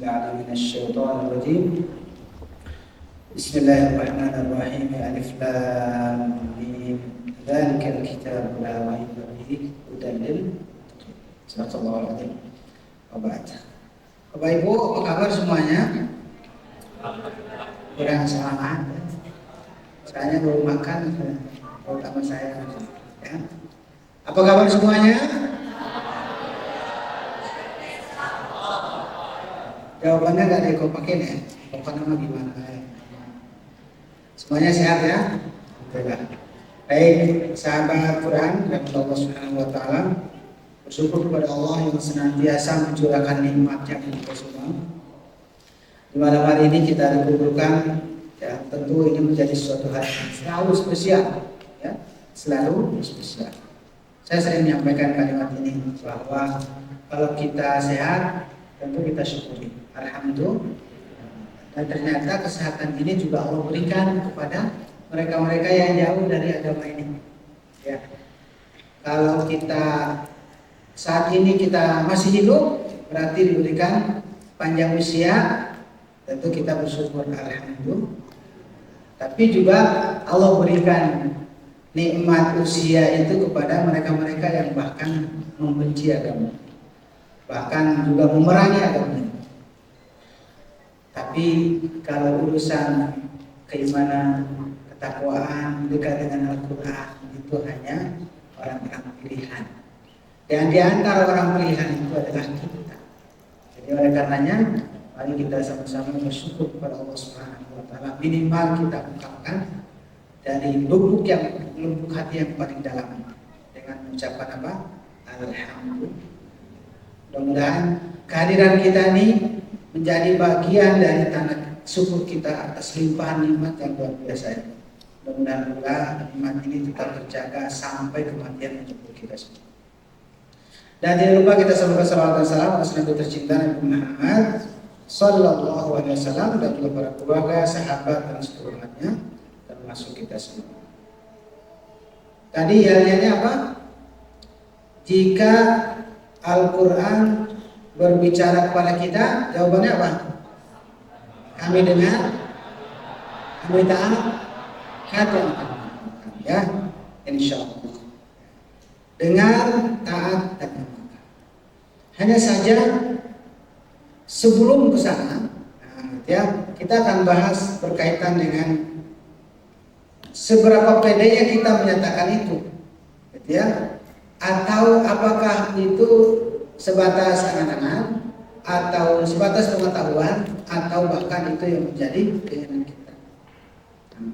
بالله من الشيطان الرجيم. بسم الله الرحمن الرحيم. ألف لام ميم ذلك الكتاب لا ريب فيه هدى للمتقين. Sadaqallahu alazim. Bapak Ibu, apa kabar semuanya? Kurang semangat. Saya baru makan, terutama saya. Ya. Apa kabar semuanya? Jawabannya nggak ada yang pakai ya. Bapak nama gimana? Semuanya sehat ya? Baik, sahabat Quran dan Allah Subhanahu Wa Taala, bersyukur kepada Allah yang senantiasa mencurahkan nikmatnya kepada kita semua. Di malam hari ini kita dikumpulkan, ya tentu ini menjadi suatu hari yang selalu spesial, ya selalu spesial. Saya sering menyampaikan kalimat ini bahwa kalau kita sehat, tentu kita syukuri. Alhamdulillah. Dan ternyata kesehatan ini juga Allah berikan kepada mereka-mereka yang jauh dari agama ini. Ya. Kalau kita saat ini kita masih hidup, berarti diberikan panjang usia, tentu kita bersyukur alhamdulillah. Tapi juga Allah berikan nikmat usia itu kepada mereka-mereka yang bahkan membenci agama, bahkan juga memerangi agama. Tapi kalau urusan keimanan, ketakwaan, dekat dengan Al-Quran, itu hanya orang-orang pilihan. Dan di antara orang pilihan itu adalah kita. Jadi oleh karenanya, mari kita sama-sama bersyukur kepada Allah Subhanahu Wa Taala. Minimal kita ungkapkan dari lubuk hati yang paling dalam dengan mengucapkan apa? Alhamdulillah. Mudah-mudahan kehadiran kita ini menjadi bagian dari tanda syukur kita atas limpahan nikmat yang luar biasa ini. Mudah-mudahan nikmat ini tetap terjaga sampai kematian menjemput kita semua. Dan jangan lupa kita sampaikan salawat dan salam atas Nabi tercinta Nabi Muhammad Sallallahu Alaihi Wasallam dan juga para keluarga, sahabat dan seterusnya, termasuk kita semua. Tadi hal-halnya apa? Jika Al-Quran berbicara kepada kita, jawabannya apa? Kami dengar, kami taat, kata ya, insya Allah. Dengar, taat, dan amalkan. Hanya saja sebelum ke sana, ya, kita akan bahas berkaitan dengan seberapa pedenya kita menyatakan itu, ya, atau apakah itu sebatas angan-angan atau sebatas pengetahuan atau bahkan itu yang menjadi keinginan kita.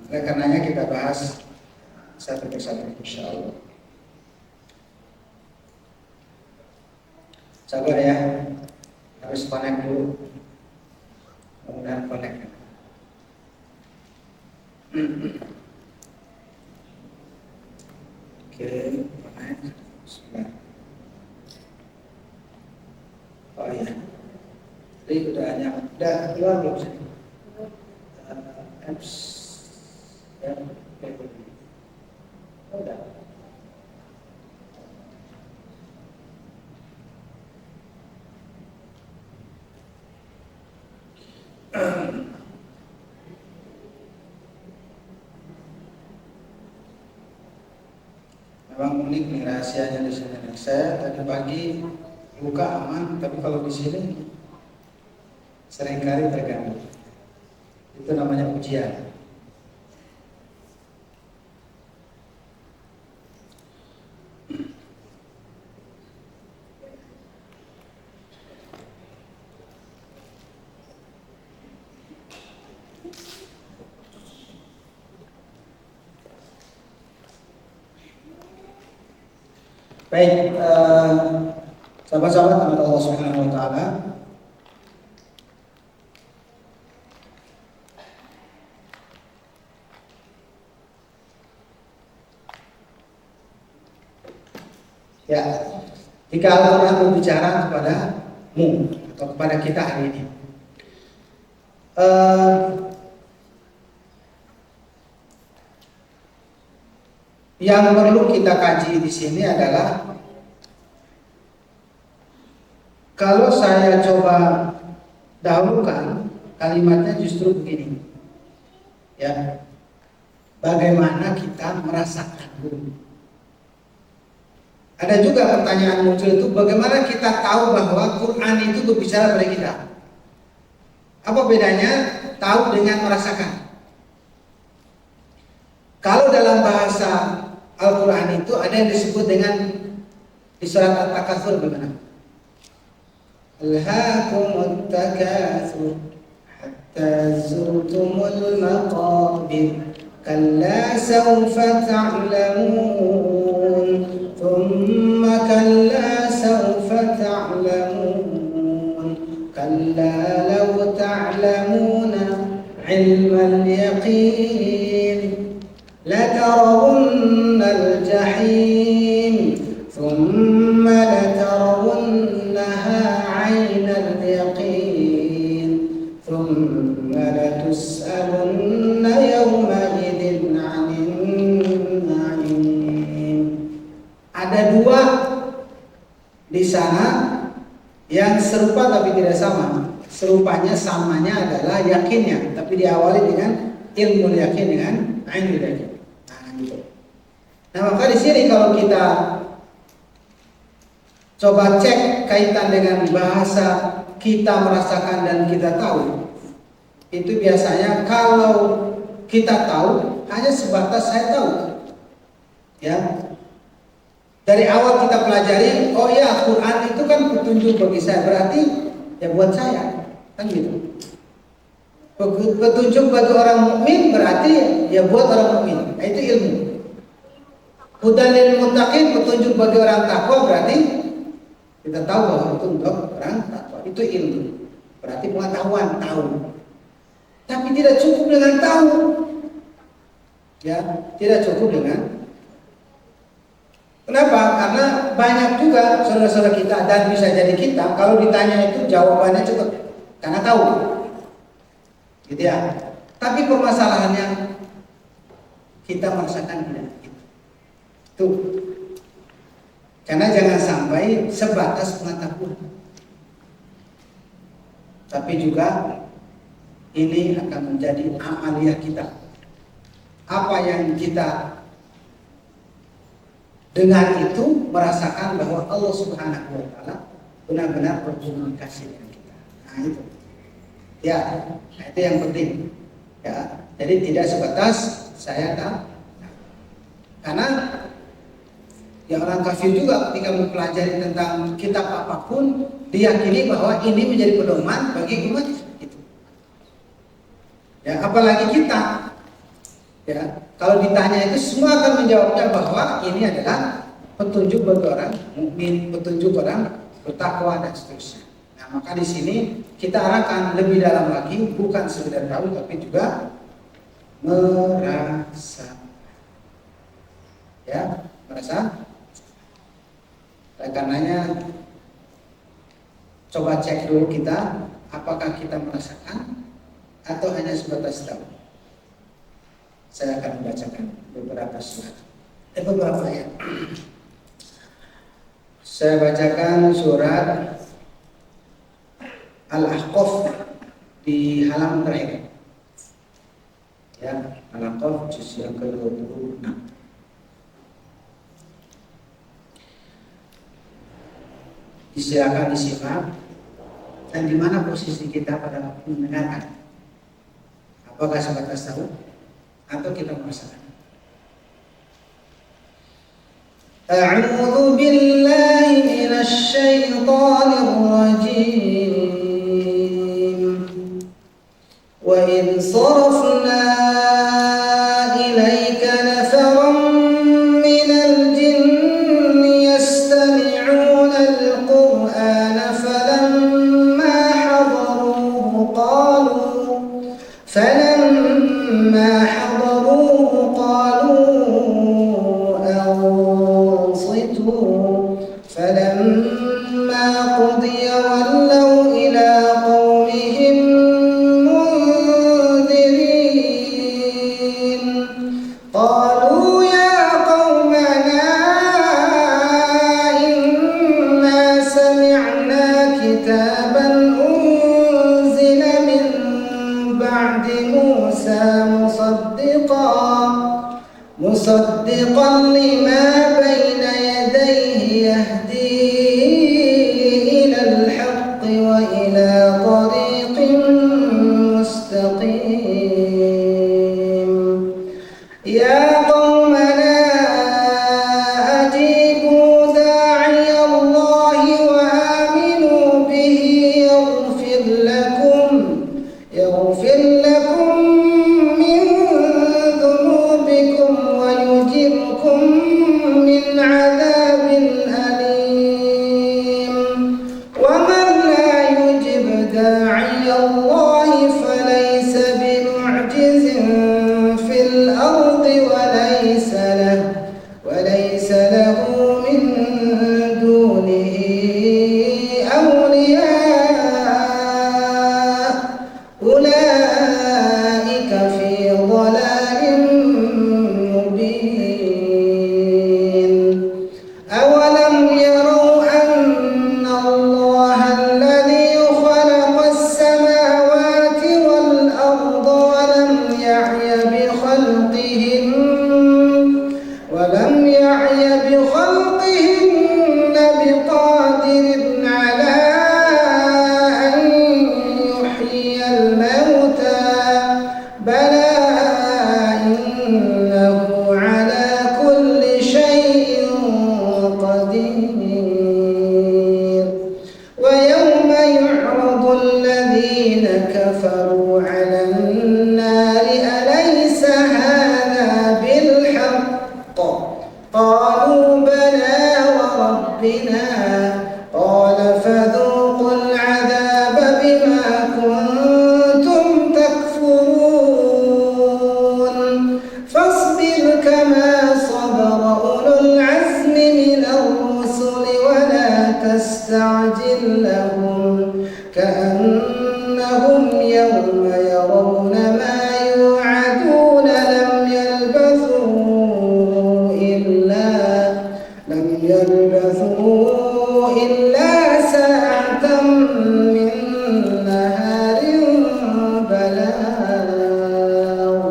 Oleh karenanya kita bahas satu persatu insyaallah. Sabar ya, harus connect dulu. Mudah-mudahan connect. Oke, connect. Bismillah. Oh iya, jadi udah keluar belum sih? Apps ya, udah. Memang unik nih rahasianya di sini. Saya tadi pagi buka aman, tapi kalau di sini seringkali terganggu. Itu namanya ujian. Baik, sahabat-sahabat anak Allah Subhanahu Wa Taala, ya, jika Al-Quran berbicara kepadamu atau kepada kita hari ini, yang perlu kita kaji di sini adalah kalau saya coba dahulukan kalimatnya justru begini. Ya. Bagaimana kita merasakan dulu. Ada juga pertanyaan muncul itu, bagaimana kita tahu bahwa Quran itu berbicara pada kita? Apa bedanya tahu dengan merasakan? Kalau dalam bahasa Al-Quran itu ada yang disebut dengan di surat At-Takatsur bagaimana? Alhaakumut takatsur hatta zurtumul maqabir kalla sawfa ta'lamun thumma kalla sawfa ta'lamun kalla law ta'lamuna ilmal yaqin لترون الجحيم ثم لترونها عين اليقين ثم لتسألن يومئذ عن النعيم. Ada dua di sana yang serupa tapi tidak sama. Serupanya, samanya adalah yakinnya, tapi diawali dengan ilmu yakin dengan ainul yakin. Nah, maka di sini kalau kita coba cek kaitan dengan bahasa kita merasakan dan kita tahu, itu biasanya kalau kita tahu hanya sebatas saya tahu. Ya. Dari awal kita pelajari, oh ya Quran itu kan petunjuk bagi saya, berarti ya buat saya, kan gitu. Petunjuk bagi orang mukmin berarti ya buat orang mukmin. Nah, itu ilmu. Hudan lil muttaqin, petunjuk bagi orang takwa, berarti kita tahu bahwa itu untuk orang takwa. Itu ilmu. Berarti pengetahuan, tahu. Tapi tidak cukup dengan tahu. Ya, tidak cukup dengan. Kenapa? Karena banyak juga saudara-saudara kita dan bisa jadi kita kalau ditanya itu jawabannya cepat karena tahu. Gitu ya. Tapi permasalahannya kita merasakan tidak. Tuh. Karena jangan sampai sebatas pengetahuan. Tapi juga ini akan menjadi amaliyah kita. Apa yang kita dengan itu merasakan bahwa Allah Subhanahu wa taala benar-benar berkomunikasi dengan kita. Nah, itu. Ya, nah itu yang penting. Ya, jadi tidak sebatas saya tahu. Karena ya orang kafir juga ketika mempelajari tentang kitab apapun diyakini bahwa ini menjadi pedoman bagi umat itu. Ya, apalagi kita. Ya, kalau ditanya itu semua akan menjawabnya bahwa ini adalah petunjuk bagi orang mukmin, petunjuk orang bertakwa dan seterusnya. Nah, maka di sini kita arahkan lebih dalam lagi, bukan sekedar tahu tapi juga merasa. Ya, merasa. Oleh karenanya coba cek dulu kita apakah kita merasakan atau hanya sebatas tahu. Saya akan membacakan beberapa surat, beberapa ayat. Saya bacakan surat Al-Ahqaf di halaman terakhir. Ya, Al-Ahqaf juz yang ke-26. Silakan disimak. Dan di mana posisi kita pada mendengarkan? Apakah sebatas tahu atau kita merasakan? A'udzu billahi minasy syaithanir rajim. Wa in sarafna ilaika nafaran minal jinni yastami'una al-qur'ana falamma hadaruhu فلما قضي ولوا إلى قومهم منذرين قالوا يا قومنا إنا سمعنا كتابا أنزل بعد موسى مصدقا لما بين يديه يهدي إلى الحق وإلى طريق مستقيم يا قومنا أجيبوا داعي الله وآمنوا به يغفر لكم من ذنوبكم ويجركم من عذاب أليم ومن لا يجب داعي الله فليس بمعجز في الأرض وليس له من دونه أولياء أولئك في ضلال مبين أولم يروا أن الله الذي خلق السماوات والأرض ولم يعي بخلقهن بقادر على أن يحيي الموتى بلى إنه على كل شيء قدير ويوم يعرض الذين كفروا على النار أليس هذا بالحق قالوا بلى وربنا قال فذوقوا العذاب بما كنتم تكفرون فاصبر كما صبر أولو العزم من الرسل ولا تستعجل لهم كأنهم يوم يرون ما يوعدون لم يلبثوا إلا ساعة من نهار بلاغ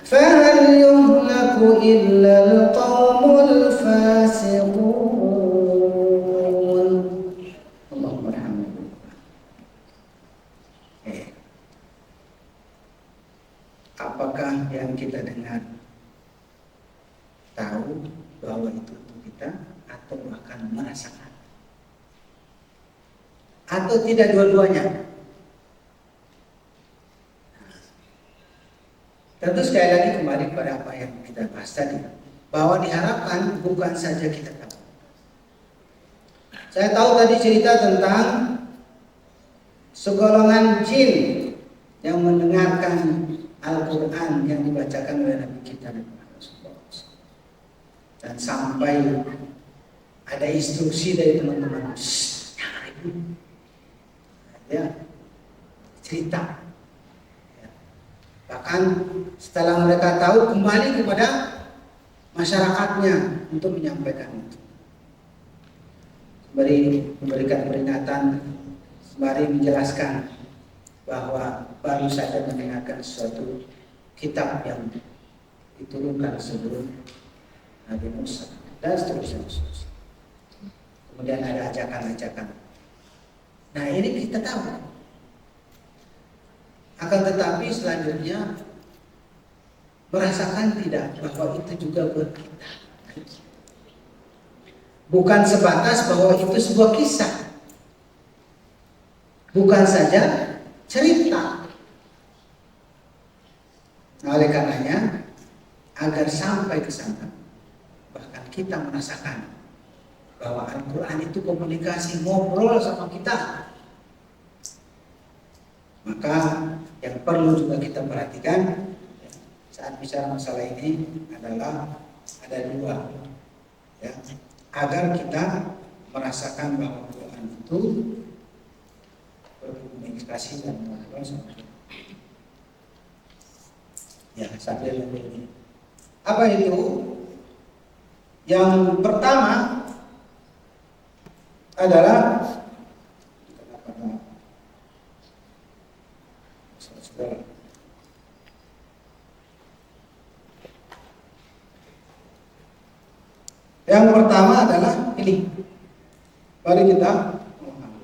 فهل يهلك إلا القوم الفاسقون اللهم ارحمنا. Apakah yang kita dengar tahu bahwa itu untuk kita atau bahkan merasakan atau tidak dua-duanya? Tentu sekali lagi kembali pada apa yang kita bahas tadi, bahwa diharapkan bukan saja kita tahu. Saya tahu tadi cerita tentang segolongan jin yang mendengarkan Al-Quran yang dibacakan oleh Nabi kita dan sampai ada instruksi dari teman-teman, ya, cerita. Bahkan setelah mereka tahu, kembali kepada masyarakatnya untuk menyampaikan itu, memberikan peringatan, sembari menjelaskan bahwa baru saja mendengarkan suatu kitab yang diturunkan sebelum Nabi Musa dan seterusnya. Kemudian ada ajakan-ajakan. Nah, ini kita tahu. Akan tetapi selanjutnya merasakan tidak bahwa itu juga buat kita. Bukan sebatas bahwa itu sebuah kisah. Bukan saja cerita. Nah, oleh karenanya agar sampai ke sana, bahkan kita merasakan bahwa Al-Quran itu komunikasi, ngobrol sama kita, maka yang perlu juga kita perhatikan saat bicara masalah ini adalah ada dua, ya, agar kita merasakan bahwa Al-Quran itu berkomunikasi dan ngobrol sama kita. Ya, sambil ini. Apa itu? Yang pertama adalah Yang pertama adalah ini. Mari kita memahami.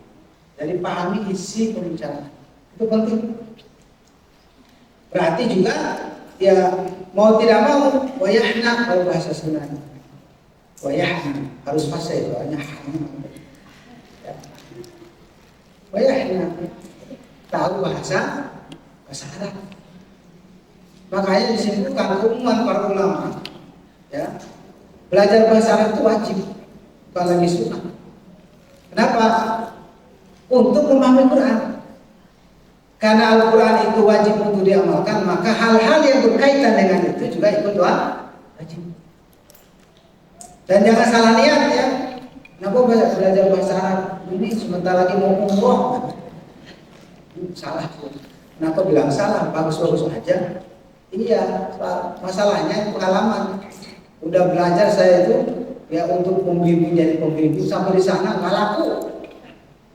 Jadi pahami isi pembicaraan. Itu penting. Berarti juga ya mau tidak mau wayahna kalau bahasa sebenarnya. Wayahna harus fasih itu hanya. Ya. Wayahna tahu bahasa Arab. Makanya disebutkan umuman para ulama, ya, belajar bahasa Arab itu wajib, bukan lagi sunnah. Kenapa? Untuk memahami Quran. Karena Al-Quran itu wajib untuk diamalkan, maka hal-hal yang berkaitan dengan itu juga ikut wajib. Dan jangan salah niat ya. Kenapa belajar bahasa Arab ini sebentar lagi mau umroh? Salah. Kenapa bilang salah? Bagus-bagus aja. Iya, masalahnya pengalaman. Udah belajar saya itu ya untuk pembimbing jadi pembimbing sampai di sana nggak laku.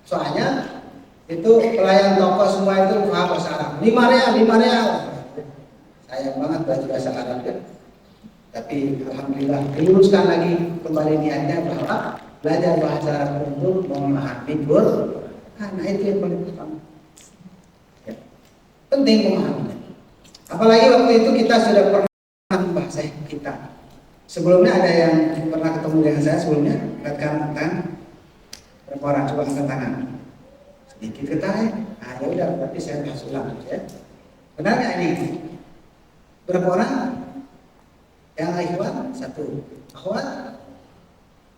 Soalnya itu pelayan toko semua itu paham bahasa Arab. 5 real. Sayang banget belajar bahasa Arab ya. Tapi alhamdulillah diluruskan lagi kembali niatnya bahwa belajar bahasa Arab untuk memahami Quran. Nah itu yang paling utama. Ya. Penting memahami. Apalagi waktu itu kita sudah pernah bahasa kita. Sebelumnya ada yang pernah ketemu dengan saya sebelumnya, kan? Berapa orang coba angkat tangan? Sedikit ketahui. Nah ya udah berarti saya bahas ulang ya. Benar nggak ini? Berapa orang? Yang ikhwan? 1. Akhwat?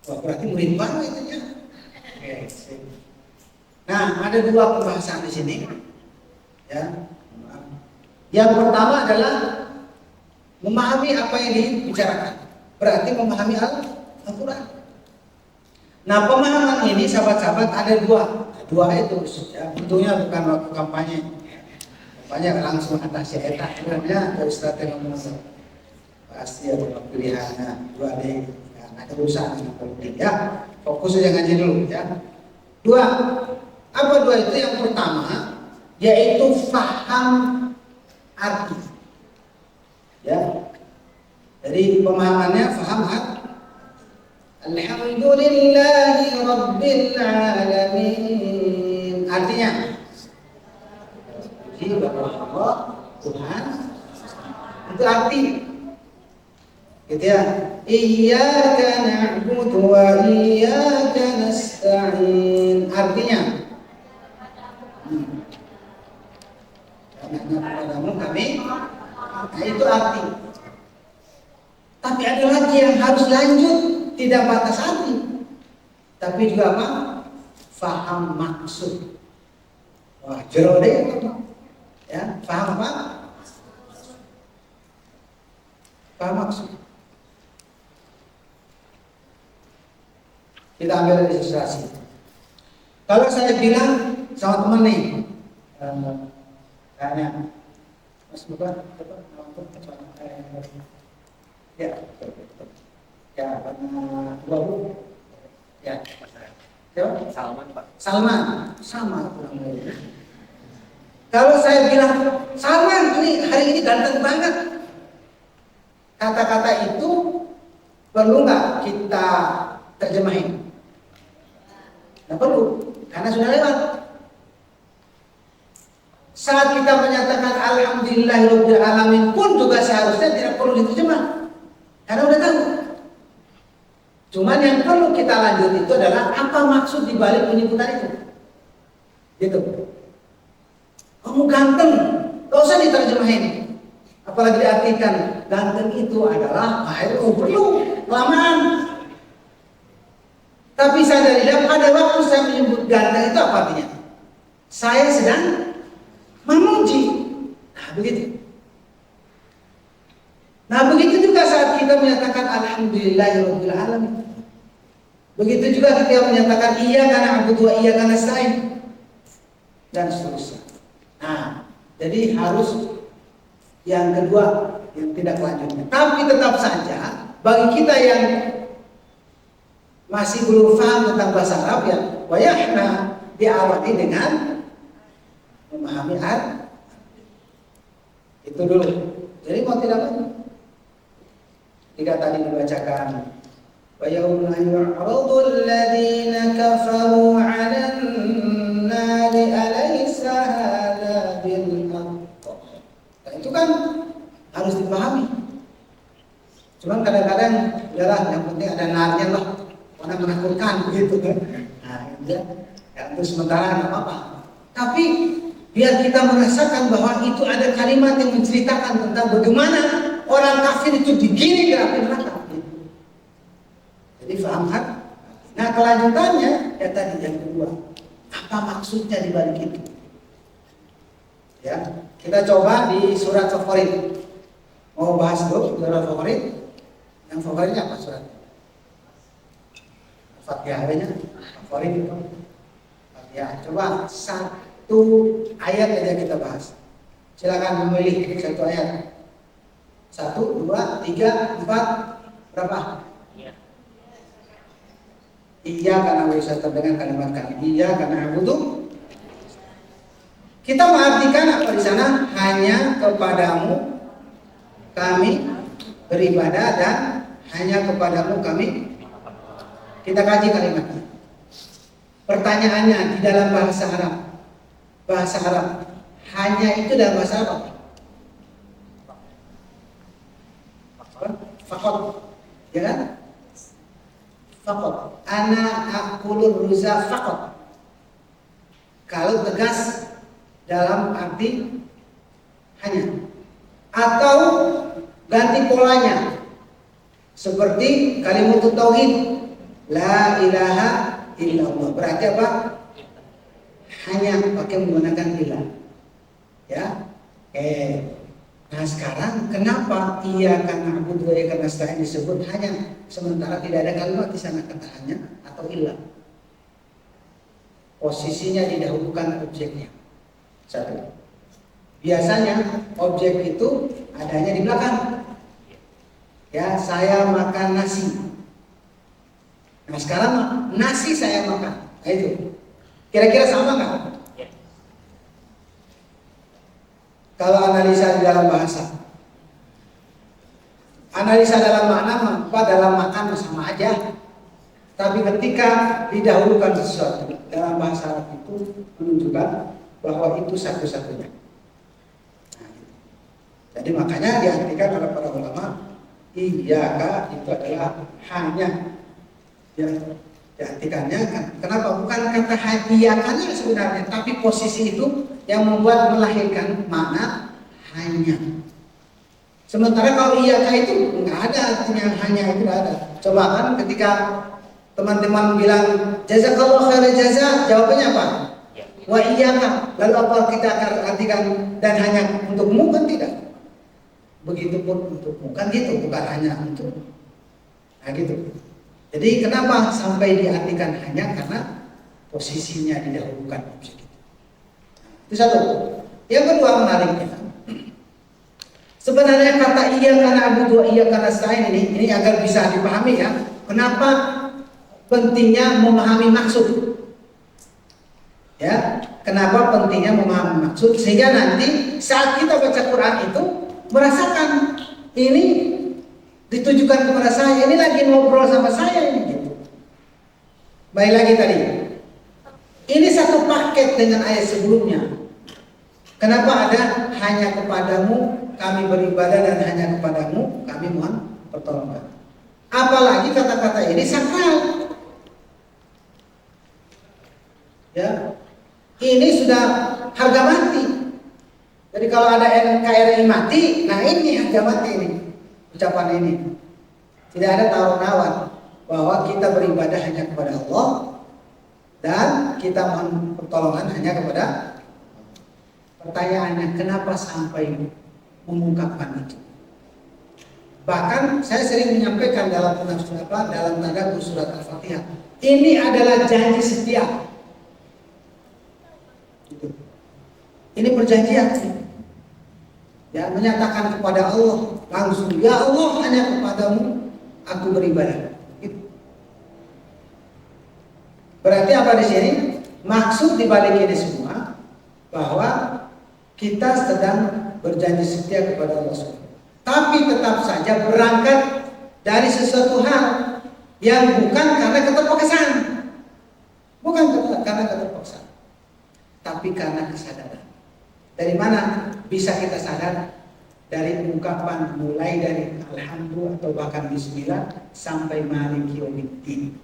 Wah berarti murid baru itu ya. Oke. Nah ada 2 pembahasan di sini. Ya. Yang pertama adalah memahami apa yang dibicarakan. Berarti memahami Al-Quran. Nah pemahaman ini sahabat-sahabat ada 2 itu ya, tentunya bukan waktu kampanye. Kampanye langsung atas ya etak. Sebenarnya Ustaz yang ngomong pasti ada pilihannya 2 deh. Ada urusan dengan politik ya. Fokus aja ngaji dulu ya. 2. Apa 2 itu? Yang pertama yaitu faham arti. Ya. Jadi pemahamannya faham arti. Alhamdulillahi Rabbil Alamin. Artinya puji bagi Allah Tuhan. Itu arti. Gitu ya. Iyyaka na'budu wa iyyaka nasta'in. Artinya kepadamu kami. Nah itu arti. Tapi ada lagi yang harus lanjut. Tidak batas arti, tapi juga apa? Faham maksud. Wah, jero deh, ya, faham apa? Faham maksud. Kita ambil ilustrasi. Kalau saya bilang sama teman nih, tanya, Mas bukan, ya. Ya, baru ya, Salman Pak. Salman, sama kurang lebih. Kalau saya bilang Salman ini hari ini ganteng banget, kata-kata itu perlu nggak kita terjemahin? Nggak perlu, karena sudah lewat. Saat kita menyatakan Alhamdulillahirabbil alamin pun juga seharusnya tidak perlu diterjemah, karena udah tahu. Cuman yang perlu kita lanjut itu adalah apa maksud dibalik penyebutan itu. Gitu. Kamu ganteng, gak usah diterjemahin. Apalagi diartikan ganteng itu adalah itu perlu kelamaan. Tapi sadarilah pada waktu saya menyebut ganteng itu apa artinya? Saya sedang memuji. Nah begitu. Nah begitu juga saat kita menyatakan Alhamdulillahirabbil alamin. Begitu juga kita menyatakan iyyaka na'budu wa iyyaka nasta'in dan seterusnya. Nah, jadi harus yang kedua yang tidak lanjutnya. Tapi tetap saja bagi kita yang masih belum paham tentang bahasa Arab ya wayahna diawali dengan memahami arti. Itu dulu. Jadi mau tidak mau. Jika tadi dibacakan Wa yauma yu'radu alladziina kafaru 'alan nari alaysa hadza bil haqq. Nah, itu kan harus dipahami. Cuman kadang-kadang udahlah, yang penting ada narnya lah, mana menakutkan begitu kan. Nah, ya untuk sementara nggak apa-apa. Tapi biar kita merasakan bahwa itu ada kalimat yang menceritakan tentang bagaimana orang kafir itu digiring ke api neraka. Jadi paham kan? Nah, kelanjutannya ya tadi yang kedua, apa maksudnya di balik itu? Ya, kita coba di surat favorit. Mau bahas dulu surat favorit? Yang favoritnya apa surat? Fatihah nya favorit itu. Fatihah. Coba satu ayat aja kita bahas. Silakan memilih satu ayat. 1, 2, 3, 4, berapa? Iya karena bisa terdengar kalimat kami. Iya karena butuh. Kita mengartikan apa di sana? Hanya kepadamu kami beribadah dan hanya kepadamu kami. Kita kaji kalimatnya. Pertanyaannya di dalam bahasa Arab. Bahasa Arab hanya itu dalam bahasa Arab. Fakot, ya kan? Fakot. Ana akulur ruza fakot. Kalau tegas dalam arti hanya. Atau ganti polanya seperti kalimat tauhid la ilaha illallah, berarti apa? Hanya pakai menggunakan ilah, ya. Nah sekarang kenapa iya karena abu dua karena nasta'in disebut hanya, sementara tidak ada kalimat di sana kata hanya atau ilah? Posisinya didahulukan objeknya. Satu. Biasanya objek itu adanya di belakang. Ya, saya makan nasi. Nah sekarang nasi saya makan. Nah itu. Kira-kira sama nggak? Kalau analisa di dalam bahasa, analisa dalam makna, apa dalam makan sama aja. Tapi ketika didahulukan sesuatu dalam bahasa Arab itu menunjukkan bahwa itu satu-satunya. Jadi makanya diartikan oleh para ulama, iyyaka itu adalah hanya. Ya, diartikannya kan. Kenapa? Bukan kata iyyakanya sebenarnya, tapi posisi itu yang membuat melahirkan makna hanya. Sementara kalau iyyaka itu nggak ada artinya hanya, itu nggak ada. Coba kan ketika teman-teman bilang jazakallahu khairan jaza, jawabannya apa? Wa iyyaka. Lalu apa kita akan artikan dan hanya untukmu? Kan tidak. Begitupun untukmu, kan gitu, bukan hanya untuk. Nah gitu. Jadi kenapa sampai diartikan hanya? Karena posisinya didahulukan objek itu. Itu satu. Yang kedua menariknya, sebenarnya kata iya karena abudu iya karena nasta'in ini agar bisa dipahami ya. Kenapa pentingnya memahami maksud? Ya, kenapa pentingnya memahami maksud? Sehingga nanti saat kita baca Quran itu merasakan ini ditujukan kepada saya, ini lagi ngobrol sama saya ini gitu. Baik lagi tadi. Ini satu paket dengan ayat sebelumnya. Kenapa ada hanya kepadamu kami beribadah dan hanya kepadamu kami mohon pertolongan. Apalagi kata-kata ini sakral. Ya. Ini sudah harga mati. Jadi kalau ada NKRI mati, nah ini harga mati ini. Ucapan ini tidak ada tawar-menawar bahwa kita beribadah hanya kepada Allah dan kita mohon pertolongan hanya kepada. Pertanyaannya, kenapa sampai mengungkapkan itu? Bahkan saya sering menyampaikan dalam dalam tadabbur surat Al-Fatihah, ini adalah janji setia. Ini perjanjian. Ya, menyatakan kepada Allah langsung, ya Allah hanya kepadamu aku beribadah. Gitu. Berarti apa di sini? Maksud dibalik ini semua bahwa kita sedang berjanji setia kepada Allah SWT. Tapi tetap saja berangkat dari sesuatu hal yang bukan karena keterpaksaan, bukan karena keterpaksaan, tapi karena kesadaran. Dari mana bisa kita sadar? Dari ungkapan mulai dari alhamdulillah atau bahkan bismillah sampai maliki yaumiddin.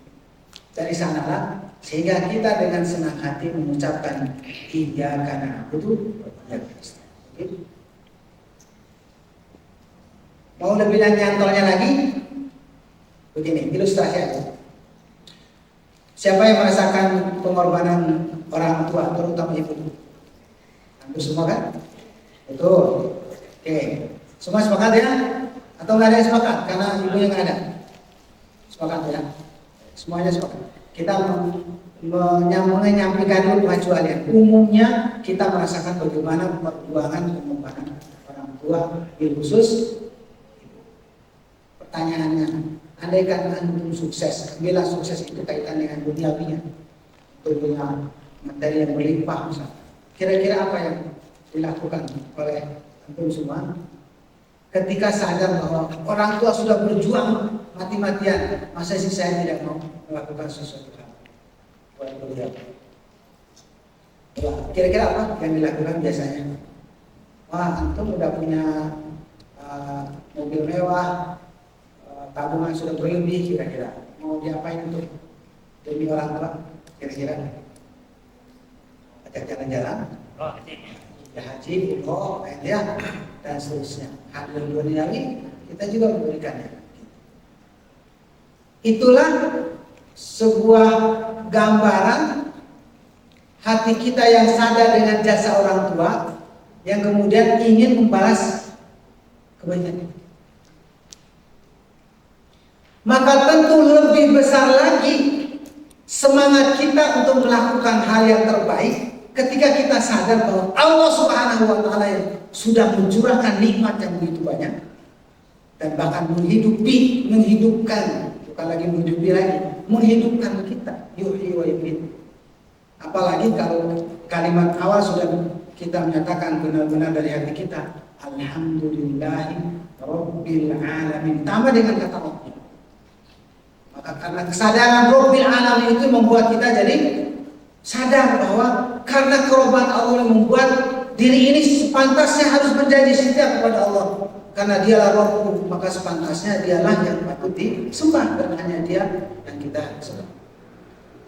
Dari sanalah sehingga kita dengan senang hati mengucapkan iyyaka na'budu wa iyyaka nasta'in. Mau lebih nyantolnya lagi? Begini, ilustrasi aja. Siapa yang merasakan pengorbanan orang tua, terutama ibu? Hampir semua kan? Betul. Oke, semua sepakat ya? Atau nggak ada yang sepakat? Karena ibunya nggak ada. Sepakat ya? Semuanya sepakat. Kita menyampaikan dulu pengecualian. Umumnya kita merasakan bagaimana perjuangan pengorbanan orang tua, bil khusus. Pertanyaannya, andaikan antum sukses, bila sukses itu kaitan dengan duniawinya, untuk punya materi yang berlimpah misalnya. Kira-kira apa yang dilakukan oleh antum semua ketika sadar bahwa orang tua sudah berjuang mati-matian, masa sih saya tidak mau melakukan sesuatu hal buat beliau? Kira-kira apa yang dilakukan biasanya? Wah, antum udah punya mobil mewah, tabungan sudah berlebih, kira-kira mau diapain untuk demi orang tua? Kira-kira ajak jalan-jalan, ya haji, umroh, ya, dan seterusnya. Hadiah duniawi kita juga memberikannya. Itulah sebuah gambaran hati kita yang sadar dengan jasa orang tua, yang kemudian ingin membalas kebaikan. Maka tentu lebih besar lagi semangat kita untuk melakukan hal yang terbaik ketika kita sadar bahwa Allah Subhanahu wa Ta'ala yang sudah mencurahkan nikmat yang begitu banyak dan bahkan menghidupkan, bukan lagi menghidupkan kita, yuhyi wa yumiit. Apalagi kalau kalimat awal sudah kita menyatakan benar-benar dari hati kita, alhamdulillahi rabbil alamin, tambah dengan kata Rabb. Maka karena kesadaran rabbil alamin itu membuat kita jadi sadar bahwa karena keroban Allah yang membuat diri ini sepantasnya harus menjadi setia kepada Allah, karena dialah Rabb, maka sepantasnya dialah yang patut disembah dan hanya dia yang kita sembah.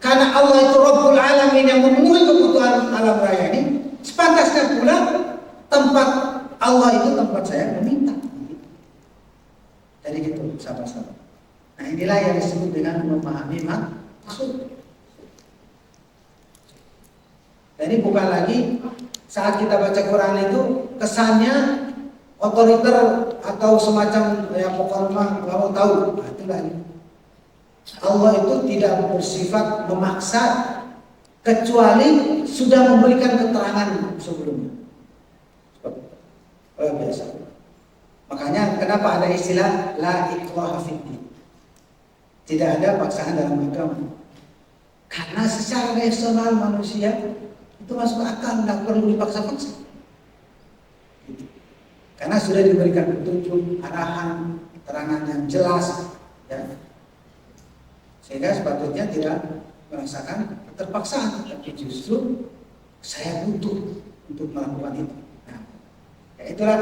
Karena Allah itu Rabbul Alamin yang memenuhi kebutuhan alam raya ini, sepantasnya pula tempat Allah itu tempat saya meminta. Jadi gitu sama-sama. Nah, inilah yang disebut dengan memahami maksud. Jadi bukan lagi saat kita baca Quran itu kesannya otoriter atau semacam ya pokoknya nggak mau tahu. Nah, itu lagi. Allah itu tidak bersifat memaksa kecuali sudah memberikan keterangan sebelumnya. Biasa. Makanya kenapa ada istilah la ikraha fiddin. Tidak ada paksaan dalam agama. Karena secara rasional manusia itu masuk akal, tidak perlu dipaksa-paksa. Karena sudah diberikan petunjuk, arahan, keterangan yang jelas, ya. Sehingga sepatutnya tidak merasakan keterpaksaan, tapi justru saya butuh untuk melakukan itu. Nah, ya itulah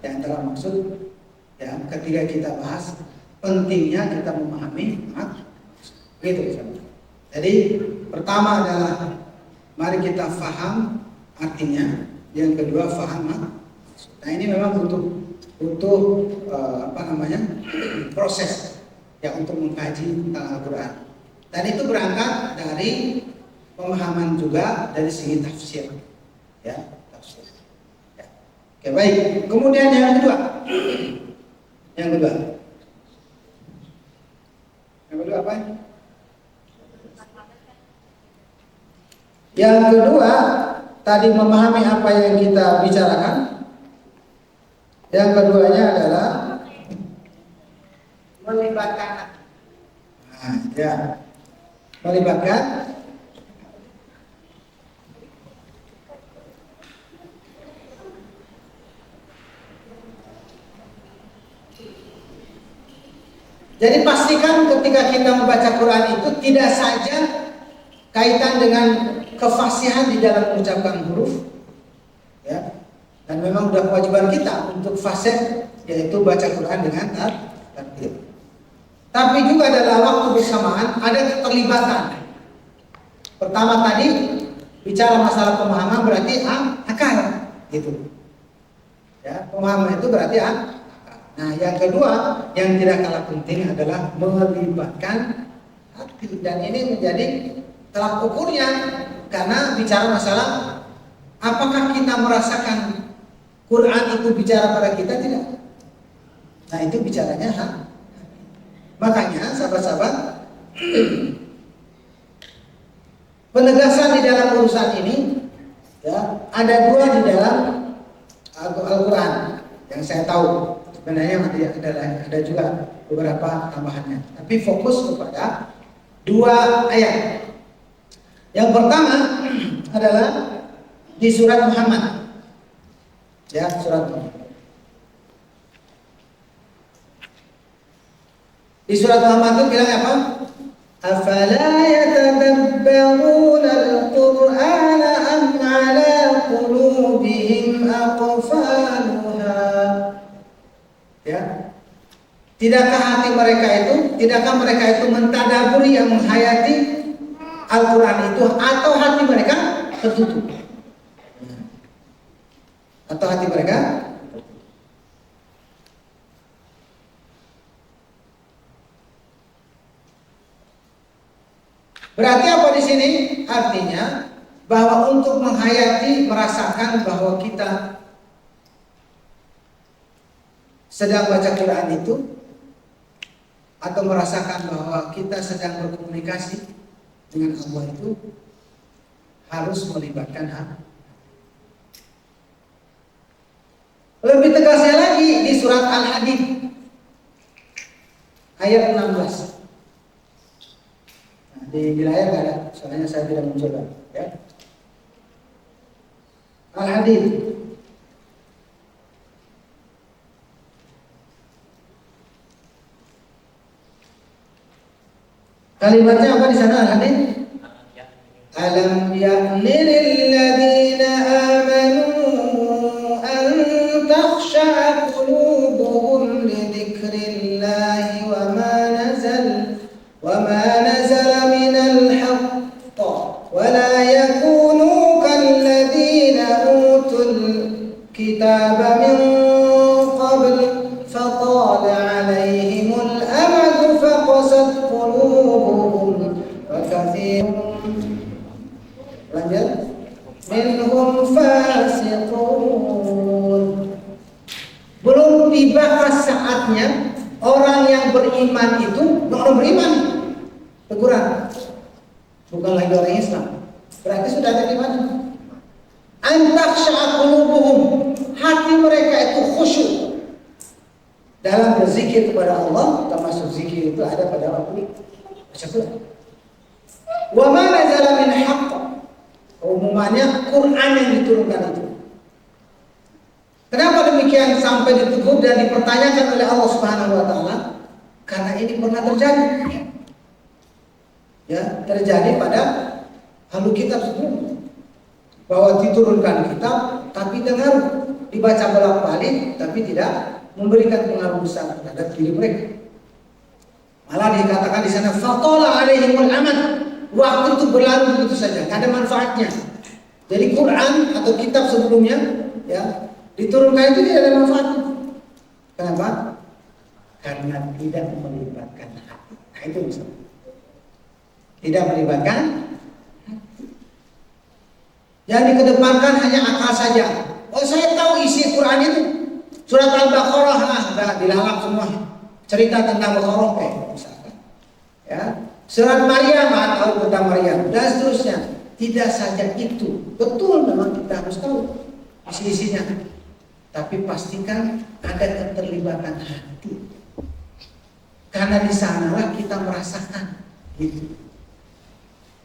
yang antara maksud ya ketika kita bahas pentingnya kita memahami maksud. Gitu. Jadi pertama adalah mari kita faham artinya, yang kedua faham maksud. Nah, ini memang butuh proses ya untuk mengkaji tentang Al-Quran. Dan itu berangkat dari pemahaman juga dari segi tafsir. Ya, tafsir. Ya. Oke, baik. Kemudian yang kedua. Yang kedua apa? Yang kedua, tadi memahami apa yang kita bicarakan. Yang keduanya adalah melibatkan. Nah, ya. Melibatkan Jadi pastikan ketika kita membaca Quran itu tidak saja kaitan dengan kefasihan di dalam mengucapkan huruf, ya. Dan memang sudah kewajiban kita untuk fasih, yaitu baca Quran dengan tartil. Tapi juga dalam waktu bersamaan ada keterlibatan. Pertama tadi bicara masalah pemahaman berarti akal, gitu. Ya, pemahaman itu berarti akal. Nah, yang kedua yang tidak kalah penting adalah melibatkan hati, dan ini menjadi tolak ukurnya karena bicara masalah apakah kita merasakan Quran itu bicara pada kita, tidak. Nah, itu bicaranya hati. Makanya sahabat-sahabat, penegasan di dalam urusan ini ya, ada dua di dalam Al-Quran yang saya tahu. Sebenarnya ada juga beberapa tambahannya, tapi fokus kepada dua ayat. Yang pertama adalah di surat Muhammad, ya, surat Muhammad. Di surat Muhammad itu bilang apa? Afala yatadabbaruna al-Qur'ana am ala qulubihim aqfaluha. Ya. Tidakkah mereka itu mentadaburi yang menghayati Al-Quran itu, atau hati mereka tertutup? Atau hati mereka? Berarti apa di sini? Artinya bahwa untuk menghayati, merasakan bahwa kita sedang baca Quran itu, atau merasakan bahwa kita sedang berkomunikasi dengan Allah itu, harus melibatkan hati. Lebih tegasnya lagi di surat Al-Hadid ayat 16. Nah, di layar nggak ada, soalnya saya tidak mencoba. Ya. Al-Hadid kalimatnya apa di sana? Al-Hadid, alam ya'ni lilladzina amanu an takhsha'a qulubuhum li dzikrillahi wa ma nazala minal haqq wa la yakunu kalladzina utul kitaba min qabl fatala 'alaihimul amadu faqasat qulubuhum wa katsirun minhum fasiqun. Belum tiba saatnya orang yang beriman itu, orang beriman, teguran, bukan lagi orang Islam. Berarti sudah ada di mana? Antakhsha'a qulubuhum, hati mereka itu khusyuk dalam berzikir kepada Allah, termasuk zikir itu ada pada waktu baca Quran. Wa ma nazala min haqq, umumannya Quran yang diturunkan itu. Kenapa demikian sampai ditegur dan dipertanyakan oleh Allah Subhanahu wa taala? Karena ini pernah terjadi. Ya, terjadi pada ahlu kitab sebelumnya. Bahwa diturunkan kitab tapi dengar, dibaca bolak-balik tapi tidak memberikan pengaruh besar terhadap diri mereka. Malah dikatakan di sana faqala alaihimul amad, waktu itu berlalu begitu saja, tidak ada manfaatnya. Jadi Quran atau kitab sebelumnya ya diturunkan itu tidak ada manfaatnya. Kenapa? Karena tidak melibatkan hati. Nah itu misalnya. Tidak melibatkan hati. Yang dikedepankan hanya akal saja. Oh, saya tahu isi Quran itu. Surat Al-Baqarah lah, udah dilalap semua. Cerita tentang Baqarah misalkan. Ya. Surat Maryam, tahu tentang Maryam dan seterusnya. Tidak saja itu. Betul memang kita harus tahu isi-isinya. Tapi pastikan ada keterlibatan hati. Karena di sanalah kita merasakan gitu.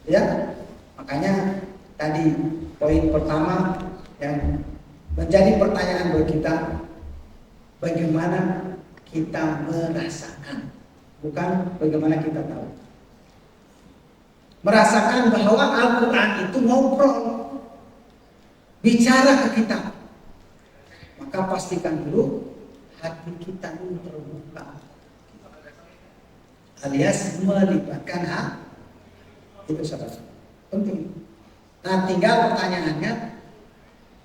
Ya. Makanya tadi poin pertama yang menjadi pertanyaan buat kita, bagaimana kita merasakan, bukan bagaimana kita tahu. Merasakan bahwa Al-Quran itu ngobrol, bicara ke kita. Maka pastikan dulu hati kita ini terbuka, alias melibatkan hati. Itu sahabat penting. Nah, tinggal pertanyaannya,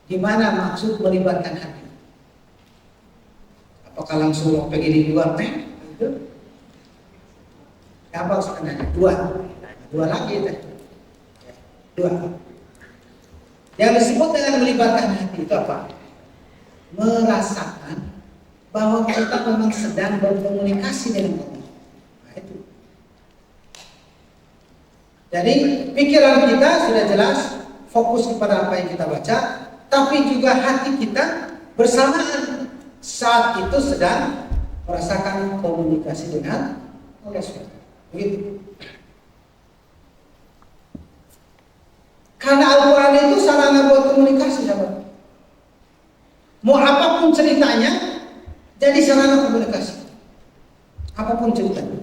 gimana maksud melibatkan hati? Apakah langsung pergi di luar teh? Apa sebenarnya? Dua lagi teh. Dua. Yang disebut dengan melibatkan hati itu apa? Merasakan bahwa kita memang sedang berkomunikasi dengan Allah. Nah, itu. Jadi pikiran kita sudah jelas fokus kepada apa yang kita baca, tapi juga hati kita bersamaan saat itu sedang merasakan komunikasi dengan Allah SWT. Begitu. Karena Al-Quran itu sarana buat komunikasi, sahabat. Mau apapun ceritanya, jadi sarana komunikasi. Apapun ceritanya.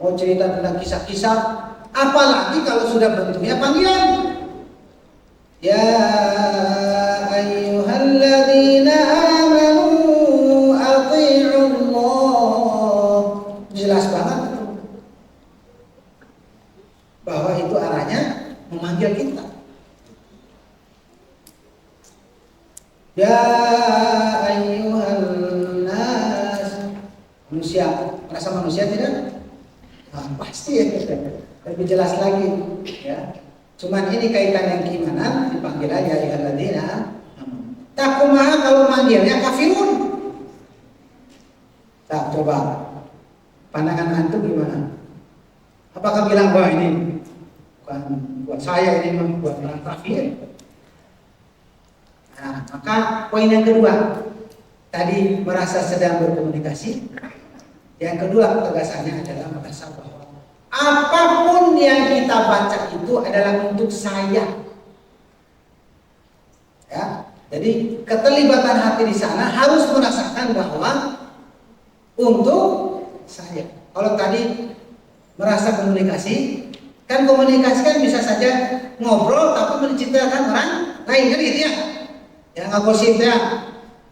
Mau cerita tentang kisah-kisah, apalagi kalau sudah bentuknya panggilan. Ya ayyuhalladzina amanu athi'ullah. Jelas banget bahwa itu arahnya memanggil kita. Ya ayyuhan nas. Manusia, merasa manusia tidak? Nah, pasti ya, lebih jelas lagi ya. Cuman ini kaitan yang gimana dipanggil aja ya alladzina. Tak kumaha kalau manggilnya kafirun. Tak, coba pandangan antum gimana? Apakah bilang bahwa ini bukan buat saya, ini memang buat orang kafir? Nah, maka poin yang kedua tadi merasa sedang berkomunikasi. Yang kedua ketegasannya adalah merasa bahwa apapun yang kita baca itu adalah untuk saya. Ya, jadi keterlibatan hati di sana harus merasakan bahwa untuk saya. Kalau tadi merasa komunikasi, kan komunikasi kan bisa saja ngobrol tapi menciptakan orang lain kan gitu ya. Ya ngagosip ya.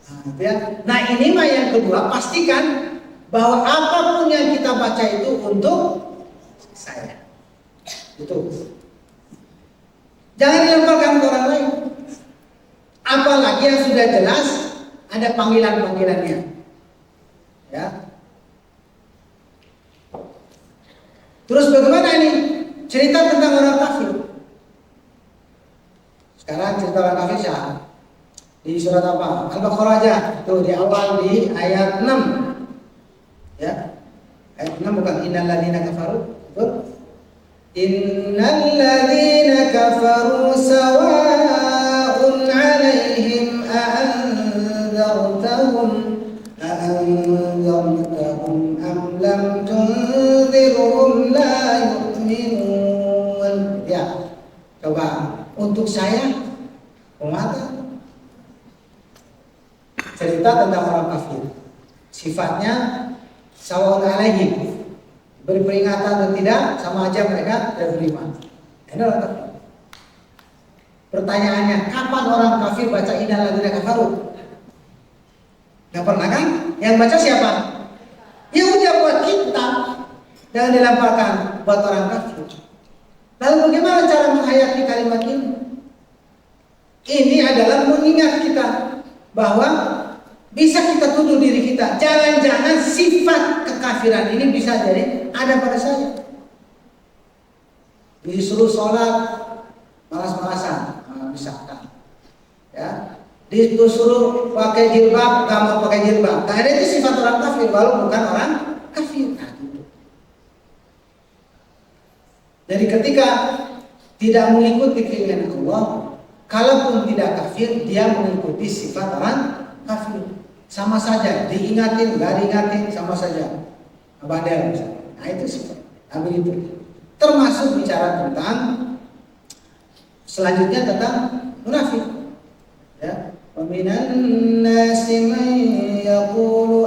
Nah, gitu ya. Nah, ini mah yang kedua, pastikan bahwa apapun yang kita baca itu untuk saya. Itu. Jangan dilemparkan ke orang lain. Apalagi yang sudah jelas ada panggilan-panggilannya. Ya. Terus bagaimana ini? Cerita tentang orang kafir. Sekarang cerita orang kafir siapa? Di surat apa? Al-Baqarah aja. Tuh di awal di ayat 6. Ya. Ayat 6 bukan innal ladzina kafaru. Betul? Innal ladzina kafaru sawa'un 'alaihim a'anzartahum am lam tunzirhum la yu'minun. Ya. Coba untuk saya umat cerita tentang orang kafir. Sifatnya sawa'un 'alaihim, beri peringatan atau tidak sama aja mereka tidak beriman. Ini orang kafir. Pertanyaannya, kapan orang kafir baca innal ladzina kafaru? Gak pernah kan? Yang baca siapa? Ya udah buat kita, jangan dilemparkan buat orang kafir. Lalu bagaimana cara menghayati kalimat ini? Ini adalah mengingat kita bahwa bisa kita tuduh diri kita, jangan-jangan sifat kekafiran ini bisa jadi ada pada saya. Disuruh sholat malas-malasan, misalkan, ya, disuruh pakai jilbab, nggak mau pakai jilbab. Nah, itu sifat orang kafir, walau bukan orang kafir. Nah, gitu. Jadi ketika tidak mengikuti keinginan Allah, kalaupun tidak kafir, dia mengikuti sifat orang kafir. Sama saja, diingatin, nggak diingatin, sama saja. Badal misalnya. Nah, itu sifat. Nah, begitu. Termasuk bicara tentang selanjutnya tentang munafik. Ya. Wa minan nasi man yaqulu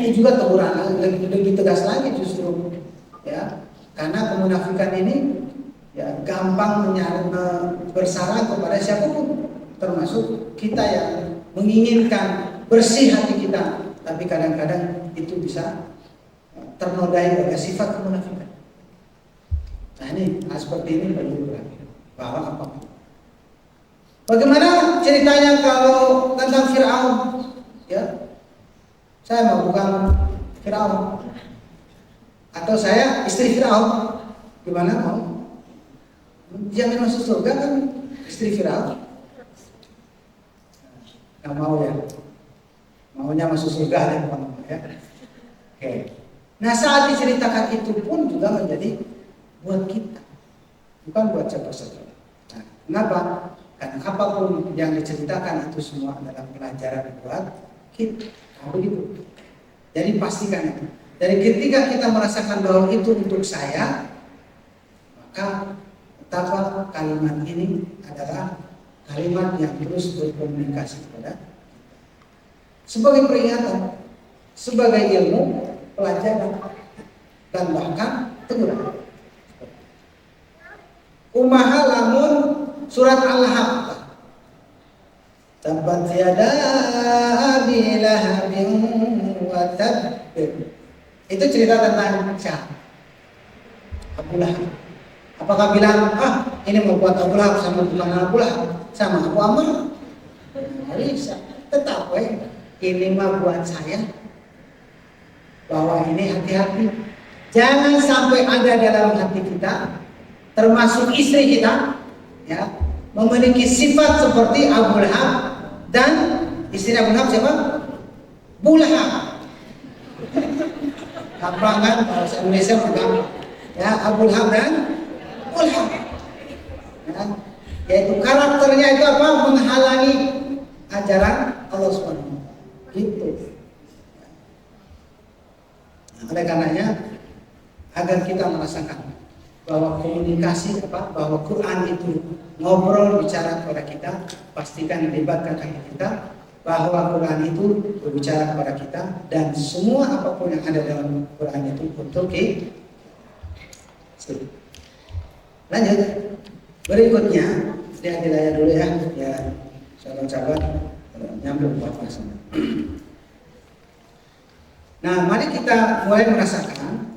itu juga teguran lebih tegas lagi justru, ya, karena kemunafikan ini ya gampang bersarang kepada siapapun, termasuk kita yang menginginkan bersih hati kita, tapi kadang-kadang itu bisa ternodai oleh sifat kemunafikan. Nah ini seperti ini bagi bahwa apa? Bagaimana ceritanya kalau tentang Fir'aun? Ya, saya mau bukan Fir'aun, atau saya istri Fir'aun, gimana mau? Jangan masuk surga kan istri Fir'aun? Nggak mau ya? Maunya masuk surga ada ya? Oke. Nah saat diceritakan itu pun juga menjadi buat kita, bukan buat siapa saja. Nah, kenapa? Karena apapun yang diceritakan itu semua adalah pelajaran buat kita. Nah, begitu. Jadi pastikan itu. Dari ketika kita merasakan bahwa itu untuk saya, maka betapa kalimat ini adalah kalimat yang terus berkomunikasi kepada kita. Sebagai peringatan, sebagai ilmu, pelajaran, dan bahkan teguran. Umaha lamun surat Al-Lahab. Tabbat yada abi lahabin wa tabb. Itu cerita tentang siapa? Abu Lahab. Apakah bilang, ini mau buat Abu Lahab sama bukan Abu Lahab, sama Abu Amr? Bisa. Tetap ini mah buat saya. Bahwa ini hati-hati. Jangan sampai ada dalam hati kita, termasuk istri kita, ya, memiliki sifat seperti Abu Lahab dan istri Abu Lahab siapa? Bu Lahab. Gampang kan bahasa Indonesia gampang. Ya, Abu Lahab dan Bu Lahab. Ya, yaitu karakternya itu apa? Menghalangi ajaran Allah SWT. Gitu. Nah, oleh karenanya agar kita merasakan bahwa komunikasi bahwa Quran itu ngobrol bicara kepada kita, pastikan dilibatkan hati kita, bahwa Quran itu berbicara kepada kita, dan semua apapun yang ada dalam Quran itu untuk kita. Lanjut berikutnya, lihat di layar dulu ya sahabat-sahabat, nyambung bahasanya. Nah, mari kita mulai merasakan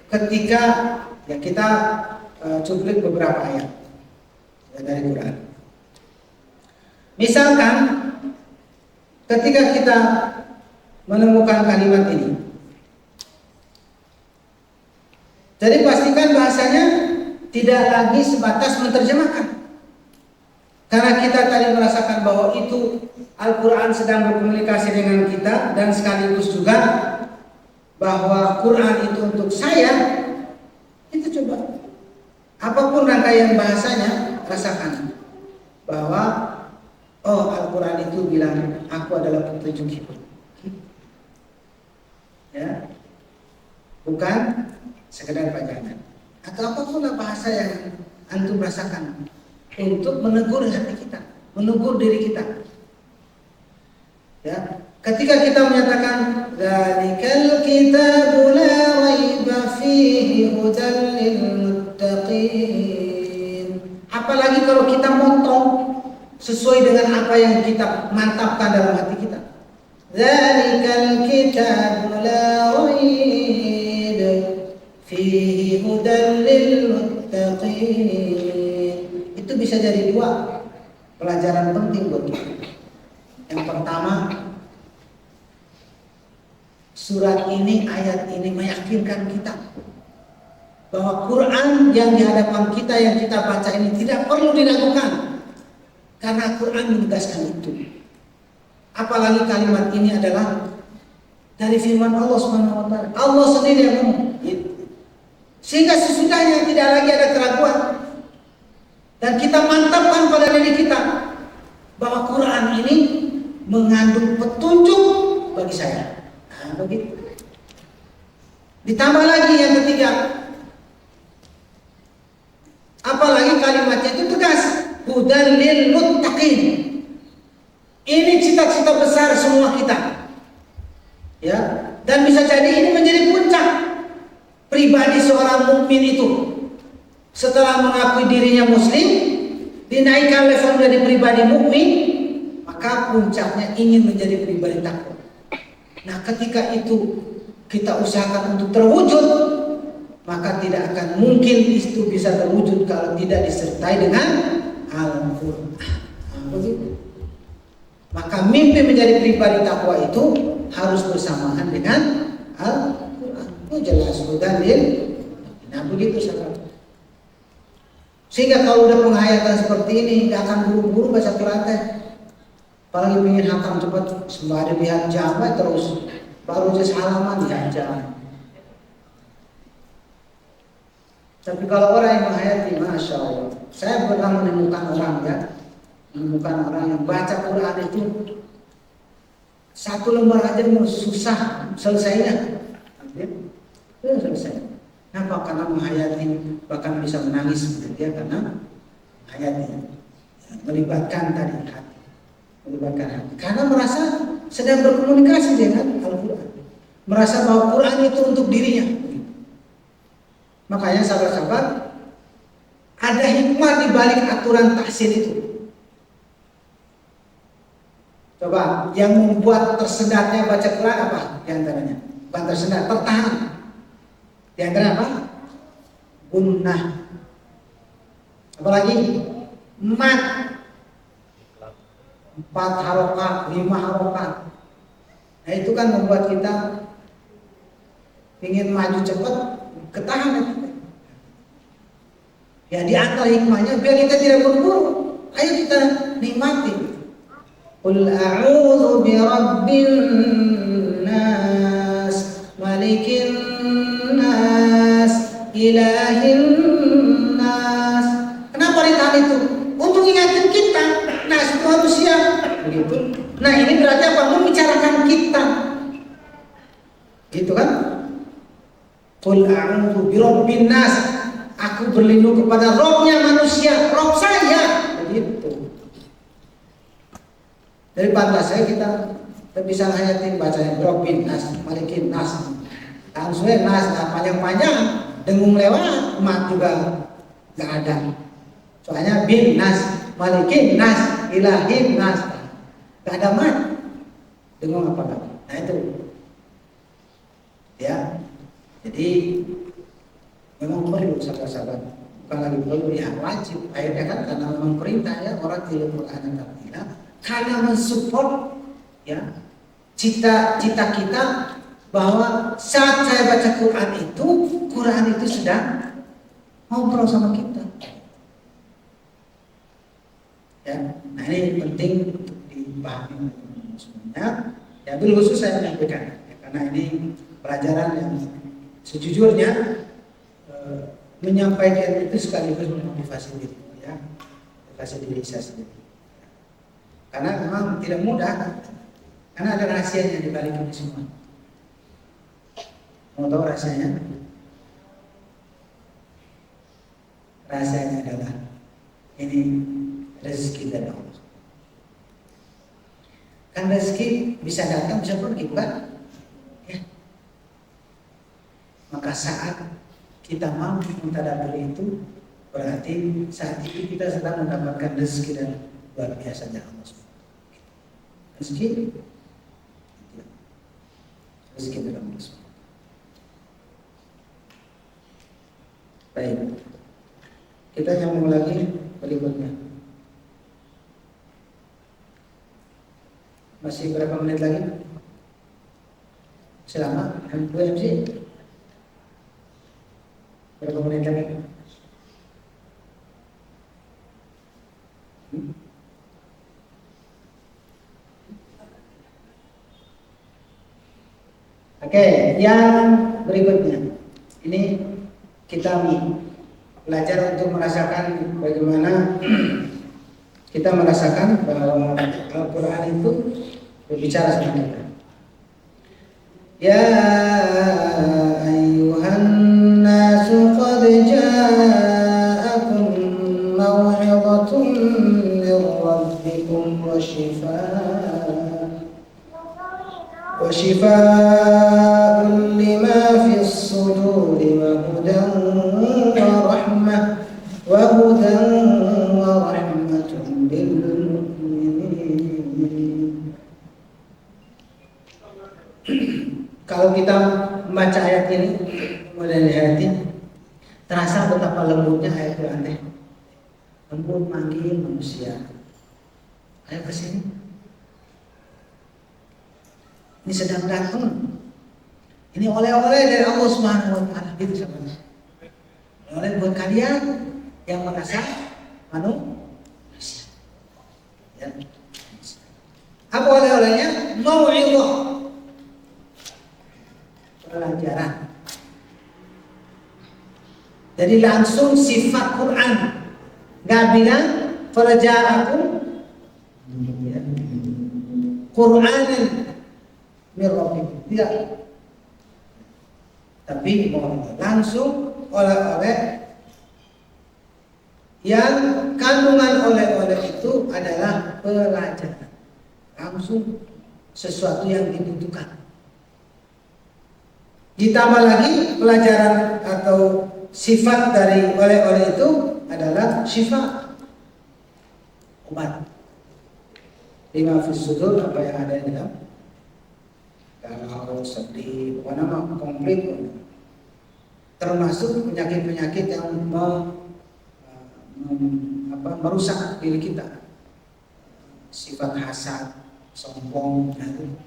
ketika ya kita cuplik beberapa ayat ya, dari Quran. Misalkan ketika kita menemukan kalimat ini, jadi pastikan bahasanya tidak lagi sebatas menerjemahkan. Karena kita tadi merasakan bahwa itu Al-Quran sedang berkomunikasi dengan kita, dan sekaligus juga bahwa Quran itu untuk saya. Itu coba apapun rangkaian bahasanya, rasakan bahwa Al-Quran itu bilang aku adalah petunjuk hidup, ya, bukan sekedar pajangan. Atau apapun bahasa yang antum rasakan untuk menegur hati kita, menegur diri kita. Ya, ketika kita menyatakan dzalikal kitabu la raiba fihi hudan lil muttaqin. Apalagi kalau kita motong sesuai dengan apa yang kita mantapkan dalam hati kita. Dzalikal kitabu la raiba fihi hudan lil muttaqin. Itu bisa jadi dua pelajaran penting buat kita. Yang pertama, surat ini, ayat ini meyakinkan kita bahwa Quran yang di hadapan kita, yang kita baca ini tidak perlu diragukan, karena Quran menegaskan itu. Apalagi kalimat ini adalah dari firman Allah SWT. Allah sendiri yang ngomong, sehingga sesudahnya tidak lagi ada keraguan, dan kita mantapkan pada diri kita bahwa Quran ini mengandung petunjuk bagi saya. Nah, begitu. Ditambah lagi yang ketiga, apalagi kalimatnya itu tegas, hudan lil muttaqin. Ini cita-cita besar semua kita. Ya, dan bisa jadi ini menjadi puncak pribadi seorang mukmin itu. Setelah mengakui dirinya muslim, dinaikkan level menjadi pribadi mukmin, maka puncaknya ingin menjadi pribadi takwa. Nah, ketika itu kita usahakan untuk terwujud, maka tidak akan mungkin itu bisa terwujud kalau tidak disertai dengan Al-Quran. Begitu. Maka mimpi menjadi pribadi takwa itu harus bersamaan dengan Al-Quran. Itu jelas hudan lil. Nah, begitu sahabat. Sehingga kalau udah penghayatan seperti ini, nggak akan buru-buru baca Quran teh. Apalagi ingin hatam cepat, sembari lihat jam terus, baru aja halaman lihat jam. Tapi kalau orang yang menghayati, masya Allah, saya pernah menemukan orang yang baca Quran itu satu lembar aja susah selesainya. Selesai. Kenapa? Karena menghayati, bahkan bisa menangis dia karena menghayati, melibatkan tadi hati, melibatkan hati. Karena merasa sedang berkomunikasi dengan Al-Quran, merasa bahwa Quran itu untuk dirinya. Makanya sahabat-sahabat, ada hikmah di balik aturan tahsin itu. Coba, yang membuat tersendatnya baca Quran apa? Di antaranya, bukan tersendat, tertahan. Di antara apa? Gunnah. Apalagi mat. 4 harokat, 5 harokat. Nah, itu kan membuat kita ingin maju cepat, ketahan. Ya, di antara hikmahnya biar kita tidak buru-buru. Ayo kita nikmati. Qul a'udzu birabbin nas, malikin nas, ilahin nas. Kenapa ditahan itu? Untuk ingatin kita. Nas itu manusia. Begitu. Nah, ini berarti apa? Membicarakan kita. Gitu kan? Qul a'udzu birabbin nas. Aku berlindung kepada Robnya manusia, Rob saya. Begitu. Dari pantas saya kita bisa hayatin bacanya Rabbin nas, Malikin nas. Langsung nas, panjang-panjang, dengung lewat, mat juga nggak ada. Soalnya bin nas, Malikin nas, Ilahin nas, nggak ada mat. Dengung apa lagi? Nah itu, ya. Jadi memang perlu sahabat-sahabat, bukan lagi perlu, ya wajib. Akhirnya kan karena memang perintah ya orang tidak Quran dan karena mensupport ya cita-cita kita bahwa saat saya baca Quran itu sedang ngobrol sama kita. Ya, nah ini penting untuk dipahami semuanya. Ya, bil khusus saya menyampaikan ya, karena ini pelajaran yang sejujurnya menyampaikan itu sekaligus memotivasi diri, ya, motivasi diri saya sendiri. Karena memang tidak mudah, karena ada rahasianya di balik ini semua. Mau tahu rahasianya? Rahasianya adalah ini rezeki dari Allah. Kan rezeki bisa datang, bisa pergi, bukan? Ya. Maka saat kita mampu mentadabburi itu, berarti saat itu kita sedang mendapatkan rezeki dan luar biasa dari Allah. Rezeki dalam Allah. Baik, kita nyambung lagi berikutnya. Masih berapa menit lagi? Selama 2 MC. Berapa menit lagi? Oke, yang berikutnya. Ini kita belajar untuk merasakan bagaimana kita merasakan bahwa Al-Quran itu berbicara sama kita. Ya ayyuhan nasu qad ja'akum maw'izatun min rabbikum wa syifaa'un lima fis suduri wa hudan wa rahmah wa hudan wa rahmatun lil mu'minin. Kalau kita membaca ayat ini, kemudian dihayati, terasa betapa lembutnya ayat Quran teh. Lembut manggil manusia. Ayo ke sini. Ini sedang datang. Ini oleh-oleh dari Allah Subhanahu wa taala gitu sebenarnya. Oleh buat kalian yang merasa manusia. Ya. Apa oleh-olehnya? Mau'izah. Pelajaran. Jadi langsung sifat Quran. Gak bilang farja'akum Qur'anan min rabbikum. Tidak. Tapi langsung oleh-oleh yang kandungan oleh-oleh itu adalah pelajaran. Langsung sesuatu yang dibutuhkan. Ditambah lagi pelajaran atau sifat dari oleh-oleh itu adalah syifa, obat. Lima fis sudur, apa yang ada di dalam galau, sedih, pokoknya mah komplit. Termasuk penyakit-penyakit yang merusak diri kita. Sifat hasad, sombong, dan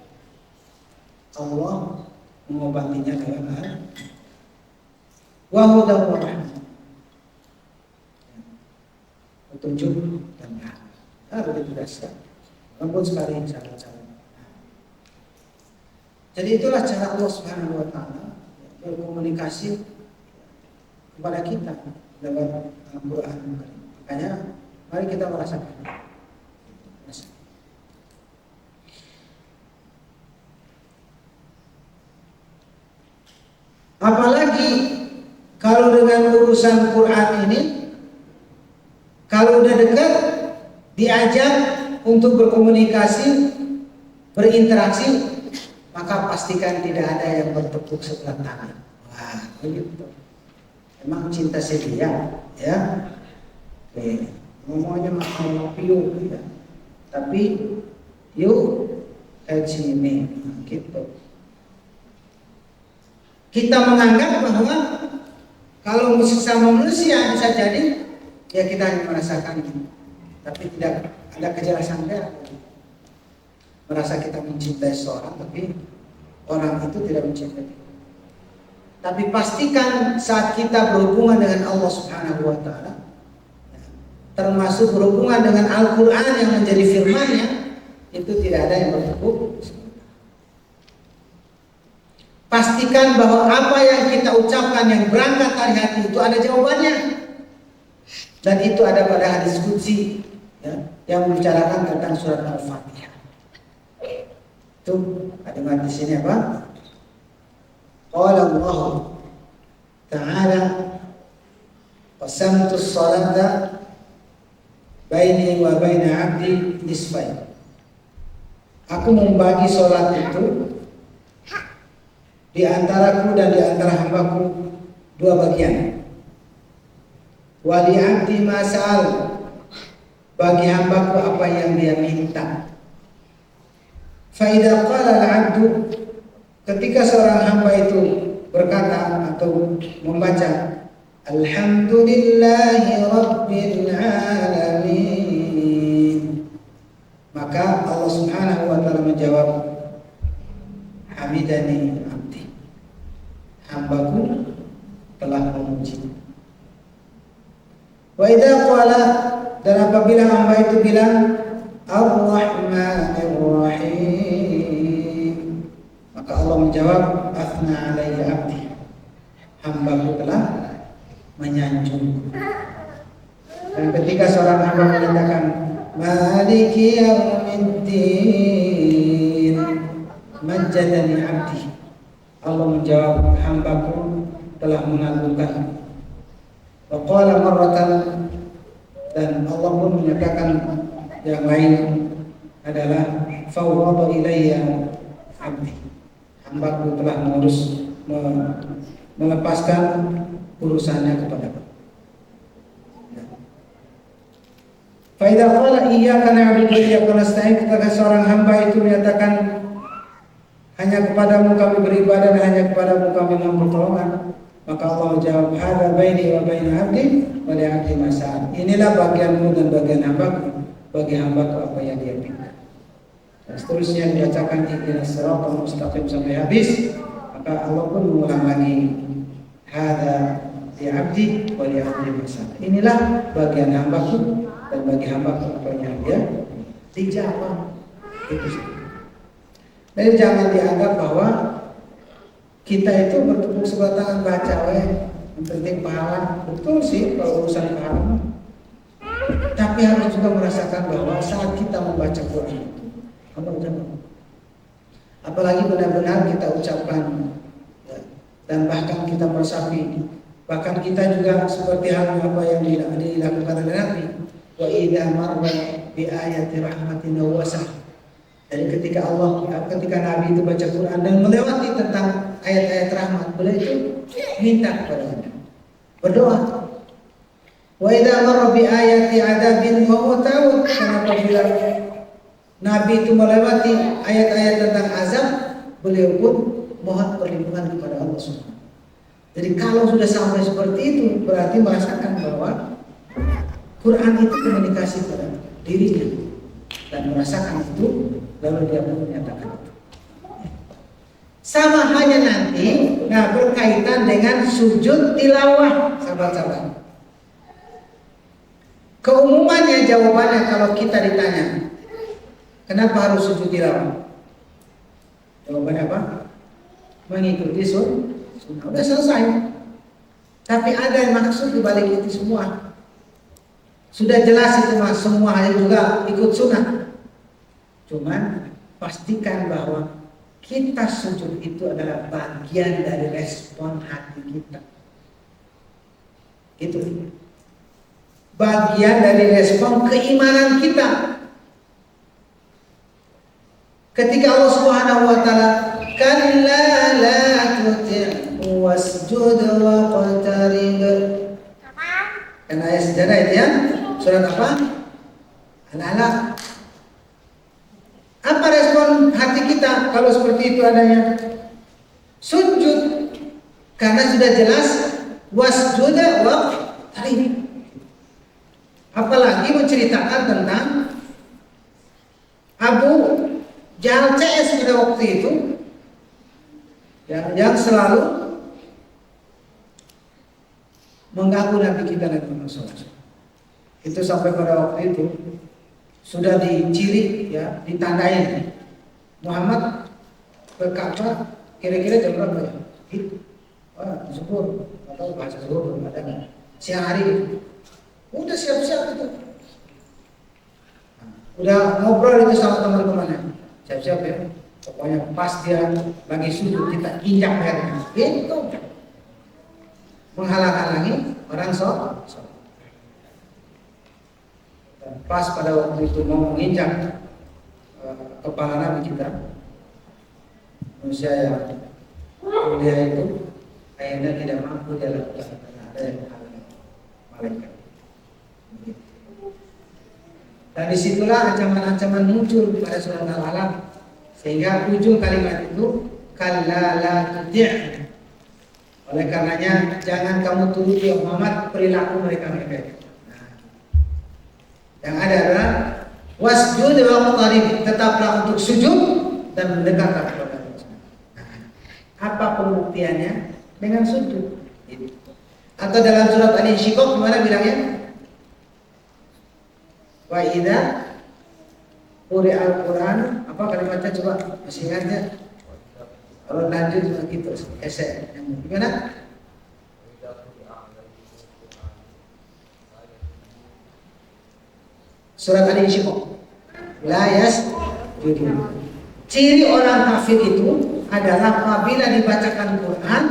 Allah mengobatinya dengan wa hudan wa rahmah, petunjuk dan rahmat. Begitu dasar. Lembut sekali cara-cara. Jadi itulah cara Allah Subhanahu wa taala berkomunikasi kepada kita lewat Al-Qur'an. Makanya mari kita merasakan. Apalagi kalau dengan urusan Quran ini, kalau udah dekat diajak untuk berkomunikasi, berinteraksi, maka pastikan tidak ada yang bertepuk sebelah tangan. Wah, begitu. Emang cinta sedia, ya. Oke, ngomongnya mau piu, ya. Tapi yuk kayak sini, gitu. Kita menganggap bahwa kalau sesama manusia bisa jadi, ya kita hanya merasakan itu, tapi tidak ada kejelasan dia. Merasa kita mencintai seorang, tapi orang itu tidak mencintai kita. Tapi pastikan saat kita berhubungan dengan Allah Subhanahu wa taala, termasuk berhubungan dengan Al-Quran yang menjadi firman-Nya, itu tidak ada yang bertepuk. Pastikan bahwa apa yang kita ucapkan yang berangkat dari hati itu ada jawabannya. Dan itu ada pada hadis qudsi, ya, yang membicarakan tentang surat Al-Fatihah. Itu ada di sini apa? Qala Allah Ta'ala qasamtu as-salata baini wa baina 'abdi nisfain. Aku membagi salat itu di antaraku dan di antara hambaku dua bagian. Wa li 'abdi ma sa'al, bagi hambaku apa yang dia minta. Fa idza qala al-'abdu, ketika seorang hamba itu berkata atau membaca alhamdulillahi rabbil alamin, maka Allah Subhanahu wa taala menjawab hamidani abdi, hambaku telah memuji. Wa idza qala, dan apabila hamba itu bilang Ar-Rahmanir Rahim, maka Allah menjawab afna alayya abdi, hambaku telah menyanjungku. Dan ketika seorang hamba menyatakan Maliki yaumiddin majjadani abdi, Allah menjawab hambaku telah mengagungkan. Wa qala marratan, dan Allah pun menyatakan yang lain adalah fawwada ilayya abdi, hambaku telah melepaskan urusannya kepadaku. Faidah qala iyyaka na'budu wa iyyaka nasta'in, ketika seorang hamba itu menyatakan hanya kepadamu kami beribadah dan hanya kepadamu kami mohon pertolongan, maka Allah jawab, hadza baini wa baina 'abdi wa li 'abdi ma sa'al. Inilah bagianmu dan bagian hambaku, bagi hambaku apa yang dia minta. Dan seterusnya dibacakan ihdinas siratal mustaqim sampai habis. Maka Allah pun mengulang lagi, hadza li 'abdi wa li 'abdi ma sa'al. Inilah bagian hambaku dan bagi hambaku apa yang dia dijawab. Itu sih. Jadi jangan dianggap bahwa kita itu bertepuk sebelah tangan baca, yang penting pahala. Betul sih kalau urusan pahala, tapi harus juga merasakan bahwa saat kita membaca Quran itu, apalagi benar-benar kita ucapkan dan bahkan kita meresapi, bahkan kita juga seperti hal apa yang dilakukan oleh Nabi, wa idza marra bi ayati rahmatin wasah. Jadi ketika Nabi itu baca Quran dan melewati tentang ayat-ayat rahmat, beliau itu minta kepada Allah, berdoa. Wa idza marra bi ayati adzabin wa huwa ta'ud. Karena apabila Nabi itu melewati ayat-ayat tentang azab, beliau pun mohon perlindungan kepada Allah Subhanahu. Jadi kalau sudah sampai seperti itu, berarti merasakan bahwa Quran itu komunikasi pada dirinya dan merasakan itu, lalu dia pun menyatakan itu. Sama hanya nanti, berkaitan dengan sujud tilawah, sahabat-sahabat. Keumumannya jawabannya kalau kita ditanya, kenapa harus sujud tilawah? Jawabannya apa? Mengikuti sunnah. Udah selesai. Tapi ada yang maksud dibalik itu semua. Sudah jelas itu mas, semua juga ikut sunnah. Cuman pastikan bahwa kita sujud itu adalah bagian dari respon hati kita. Gitu. Bagian dari respon keimanan kita. Ketika Allah Subhanahu wa taala, kalla la tuti' wasjud waqtarib. Kan ayat sejarah itu ya. Surat apa? Al-Alaq. Apa respon hati kita kalau seperti itu adanya? Sujud. Karena sudah jelas wasjud waqtarib. Apalagi menceritakan tentang Abu Jahal CS pada waktu itu yang selalu mengganggu Nabi kita Nabi Muhammad. Itu sampai pada waktu itu sudah diciri ya, ditandai Muhammad ke Ka'bah kira-kira jam berapa ya? Gitu. Wah, zuhur atau bahasa zuhur belum ada. Siang hari itu. Udah siap-siap itu. Udah ngobrol itu sama teman-temannya. Siap-siap ya. Pokoknya pas dia lagi sujud kita injak lehernya. Gitu. Menghalang-halangi orang sholat. Pas pada waktu itu mau menginjak kepala Nabi kita, manusia yang mulia itu akhirnya tidak mampu dia lakukan karena ada yang menghalangi malaikat. Dan disitulah ancaman-ancaman muncul pada surat Al-Alaq, sehingga ujung kalimat itu kalla la tuti'. Oleh karenanya jangan kamu turuti ya Muhammad perilaku mereka-mereka itu. Yang ada adalah wasjud waqtarib, tetaplah untuk sujud dan mendekatlah kepada Allah. Apa pembuktiannya? Dengan sujud. Atau dalam surat Al-Insyiqaq gimana bilangnya? Wa idza quri'al Qur'an, apa kalimatnya coba masih ingat ya? Kalau lanjut gitu esek gimana? Surat Al-Insyiqaq. La yasjudun. Ciri orang kafir itu adalah apabila dibacakan Quran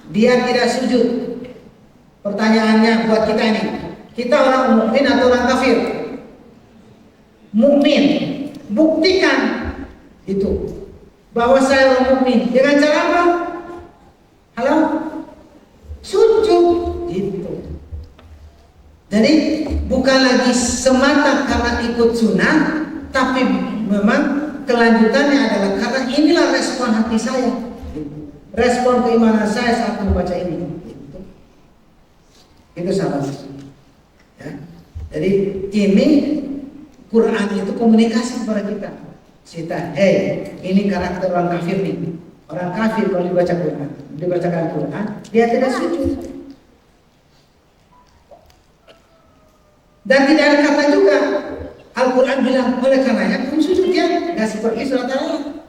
dia tidak sujud. Pertanyaannya buat kita ini, kita orang mukmin atau orang kafir? Mukmin. Buktikan itu. bahwa saya orang mukmin dengan cara apa? Halo, sujud gitu. Jadi bukan lagi semata karena ikut sunnah, tapi memang kelanjutannya adalah karena inilah respon hati saya, respon keimanan saya saat membaca ini. Itu sahabat. Ya. Jadi ini Quran itu komunikasi kepada kita. Kita, ini karakter orang kafir nih. Orang kafir kalau dibacakan Quran, dia tidak sujud. Dan tidak ada kata juga Al-Quran bilang oleh karenanya kamu sujud ya, nggak seperti surat Allah.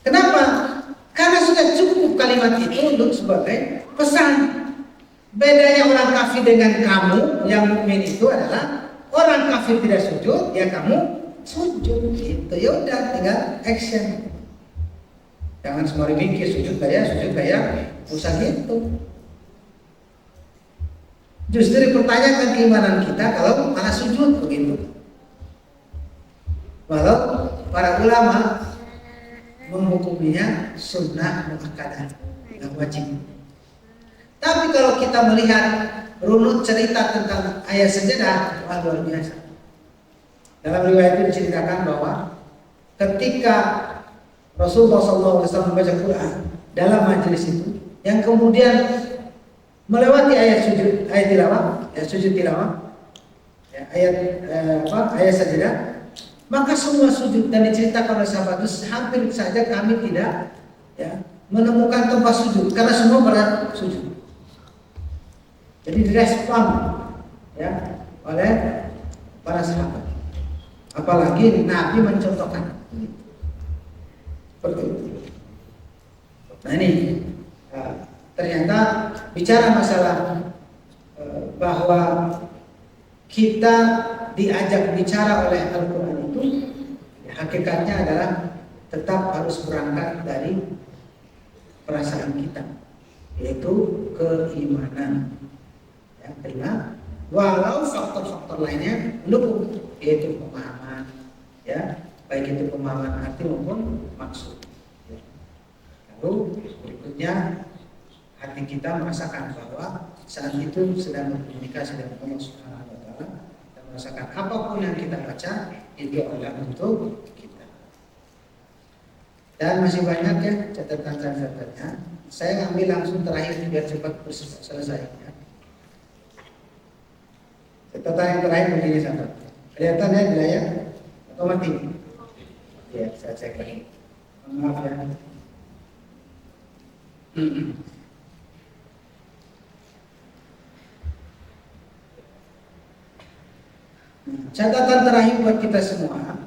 Kenapa? Karena sudah cukup kalimat itu untuk sebagai pesan. Bedanya orang kafir dengan kamu yang mukmin itu adalah orang kafir tidak sujud, ya kamu sujud. Itu ya udah tinggal action. Jangan semua mikir sujud kayak usah gitu. Justru dipertanyakan keimanan kita kalau malah sujud begitu. Walau para ulama menghukuminya sunnah muakkadah, tidak wajib. Tapi kalau kita melihat runut cerita tentang ayat sajadah, wah luar biasa. Dalam riwayat itu diceritakan bahwa ketika Rasulullah SAW membaca Quran dalam majelis itu, yang kemudian melewati ayat sujud, ayat tilawah, ya sujud tilawah, ya, ayat sajadah, maka semua sujud. Dan diceritakan oleh sahabat itu hampir saja kami tidak menemukan tempat sujud karena semua pada sujud. Jadi direspon oleh para sahabat. Apalagi Nabi mencontohkan. Seperti itu. Nah ini ternyata bicara masalah bahwa kita diajak bicara oleh Al-Quran itu, hakikatnya adalah tetap harus berangkat dari perasaan kita, yaitu keimanan. Karena walau faktor-faktor lainnya mendukung, yaitu pemahaman, baik itu pemahaman arti maupun maksud. Lalu berikutnya hati kita merasakan bahwa saat itu sedang berkomunikasi dengan Allah Subhanahu wa Ta'ala, dan merasakan apapun yang kita baca itu adalah untuk kita. Dan masih banyak ya catatan-catatannya. Saya ambil langsung terakhir biar cepat selesai. Catatan yang terakhir begini sahabat. Kelihatan ya di layar atau mati? Ya, saya cek lagi. Maaf ya. Catatan terakhir buat kita semua,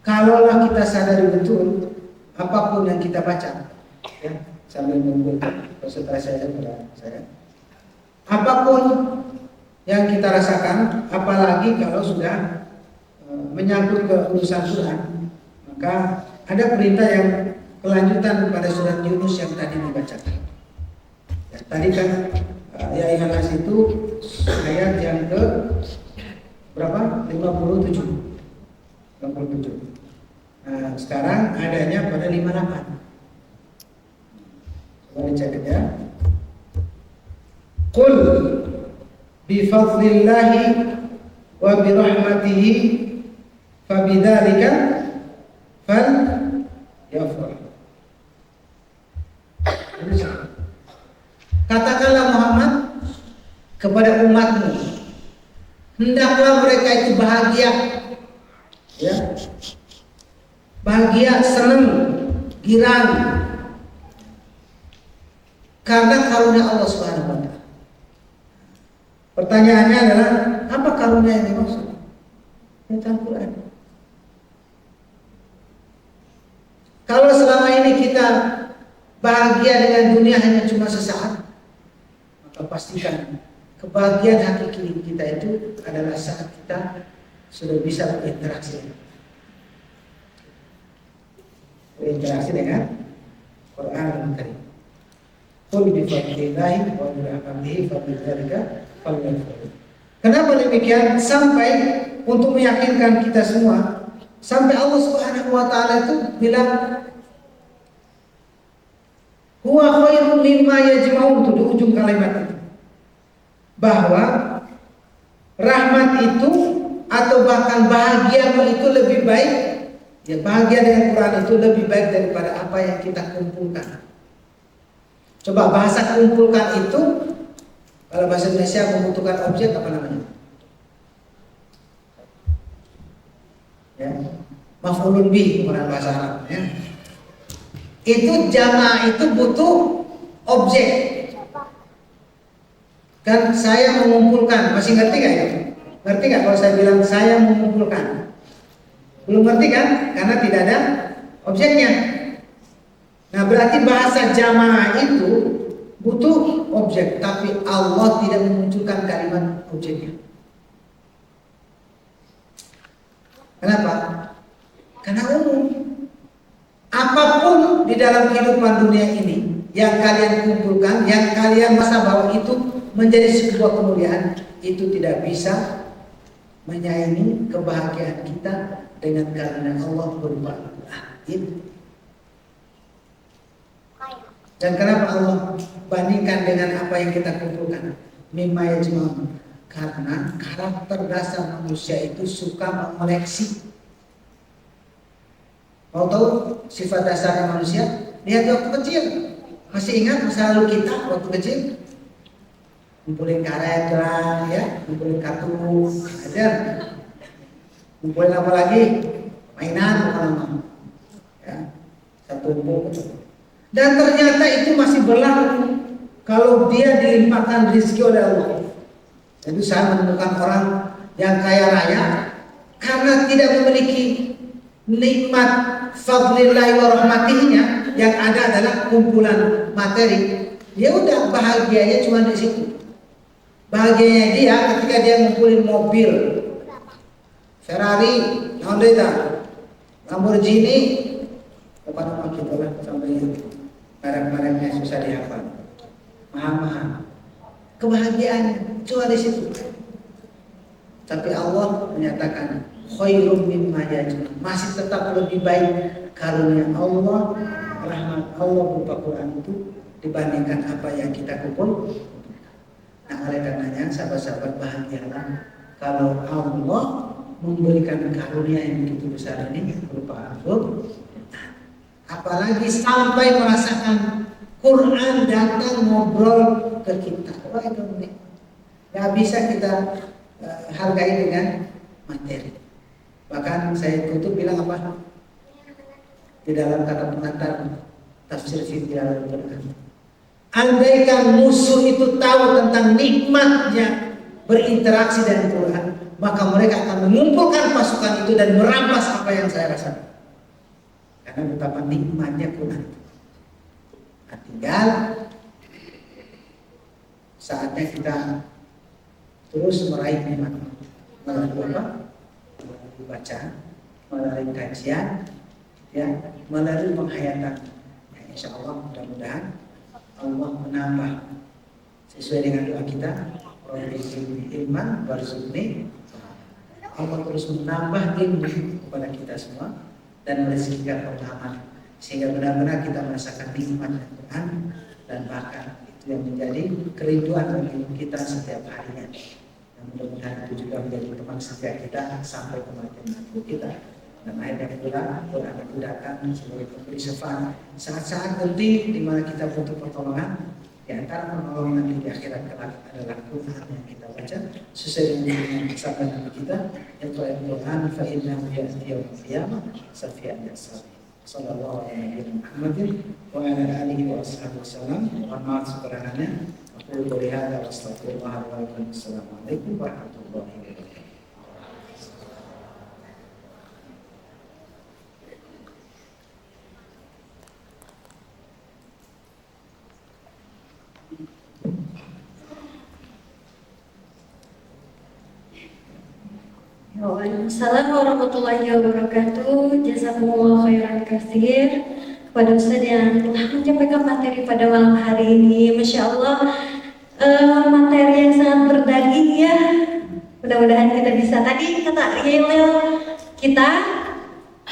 kalaulah kita sadari betul apapun yang kita baca, sambil mengumpulkan konsentrasi saja pada saya. Apapun yang kita rasakan, apalagi kalau sudah menyangkut ke urusan Quran, maka ada perintah yang kelanjutan pada surat Yunus yang tadi dibacakan. Tadi kan ya Ihanas itu ayat yang ke berapa? 57. Nah, sekarang adanya pada 58. Coba dicek ya. Qul bifadlillahi wa birahmatihi fabidzalika falyafrah. Katakanlah Muhammad kepada umatmu, hendaklah mereka itu bahagia, bahagia, senang, girang, karena karunia Allah Subhanahu wa Ta'ala. Pertanyaannya adalah, apa karunia yang dimaksud? Tentang Quran. Kalau selama ini kita bahagia dengan dunia hanya cuma sesaat, maka pastikan kebahagiaan hakiki kita itu adalah saat kita sudah bisa berinteraksi dengan Quran Al-Karim. Qul bi fadlillahi wa bi rahmatihi fabidzalika falyafrahu. Kenapa demikian? Sampai untuk meyakinkan kita semua Sampai Allah Subhanahu wa taala itu bilang huwa khairun mimma yajma'un, di ujung kalimat itu. Bahwa rahmat itu atau bahkan bahagiamu itu lebih baik, ya bahagia dengan Quran itu lebih baik daripada apa yang kita kumpulkan. Coba bahasa kumpulkan itu kalau bahasa Indonesia membutuhkan objek apa namanya? Ya, maf'ulun bih bukan bahasa Arab ya. Itu jamaah itu butuh objek. Kan saya mengumpulkan, masih ngerti gak ya? Ngerti gak kalau saya bilang saya mengumpulkan? Belum ngerti kan? Karena tidak ada objeknya. Nah berarti bahasa jamaah itu butuh objek, tapi Allah tidak memunculkan kalimat objeknya. Kenapa? Karena umum. Apapun di dalam kehidupan dunia ini yang kalian kumpulkan, yang kalian masa bahwa itu menjadi sebuah kemuliaan, itu tidak bisa menyaingi kebahagiaan kita dengan karena Allah berupa itu. Dan kenapa Allah bandingkan dengan apa yang kita kumpulkan? Mimma yajma'un. Karena karakter dasar manusia itu suka mengoleksi. Mau tahu sifat dasar manusia? Lihat waktu kecil. Masih ingat masa lalu kita waktu kecil? Ngumpulin karet lah, ya, ngumpulin kartu, aja. Ngumpulin apa lagi? Mainan, apa-apa. Ya, satu buku. Dan ternyata itu masih berlaku kalau dia dilimpahkan rezeki oleh Allah. Itu saya menemukan orang yang kaya raya karena tidak memiliki nikmat fadlillahi wa rahmatihnya, yang ada adalah kumpulan materi. Dia udah bahagianya cuma di situ. Bahagianya dia ketika dia ngumpulin mobil Ferrari, Honda, Lamborghini, apa kita lah sampai merek-mereknya susah dihafal, mahal-mahal. Kebahagiaan cuma di situ. Tapi Allah menyatakan khairum mimma yajma'un, masih tetap lebih baik karunia Allah, rahmat Allah berupa Quran itu dibandingkan apa yang kita kumpul. Nah oleh karenanya sahabat-sahabat bahagialah kalau Allah memberikan karunia yang begitu besar ini berupa Al-Quran. Apalagi sampai merasakan Quran datang ngobrol ke kita. Wah itu unik. Gak bisa kita hargai dengan materi. Bahkan saya tutup bilang apa? Di dalam kata pengantar tafsir fikih Al-Quran. Andaikan musuh itu tahu tentang nikmatnya berinteraksi dengan Quran, maka mereka akan mengumpulkan pasukan itu dan merampas apa yang saya rasakan. Karena betapa nikmatnya Quran. Nah, tinggal saatnya kita terus meraih nikmat melalui apa? Melalui baca, melalui kajian, ya, melalui penghayatan. Ya, insya Allah mudah-mudahan Allah menambah sesuai dengan doa kita. Ilman warzuqni. Allah terus menambah ilmu kepada kita semua dan merezekikan pemahaman sehingga benar-benar kita merasakan nikmat Al-Quran dan bahkan itu yang menjadi kerinduan bagi kita setiap harinya. Dan mudah-mudahan itu juga menjadi teman setia kita sampai kematian kita. Dan akhirnya Quran itu datang sebagai pemberi syafaat saat-saat penting di mana kita butuh pertolongan. Di antara pertolongan di akhirat kelak adalah Quran yang kita baca sesuai dengan sabda Nabi kita, yaitu Al-Quran fa innahu ya'ti yaumil qiyamah syafi'an lis-sabirin. Sallallahu alaihi Muhammadin wa ala alihi wa ashabihi wasallam. Mohon maaf sekurang-kurangnya. Aku qouli hadza wa astaghfirullah wa lakum. Assalamualaikum warahmatullahi wabarakatuh. Waalaikumsalam warahmatullahi wabarakatuh. Jazakumullah khairan katsir kepada Ustaz yang telah menyampaikan materi pada malam hari ini. Masya Allah, materi yang sangat berdaging ya. Mudah-mudahan kita bisa, tadi kata Yelel kita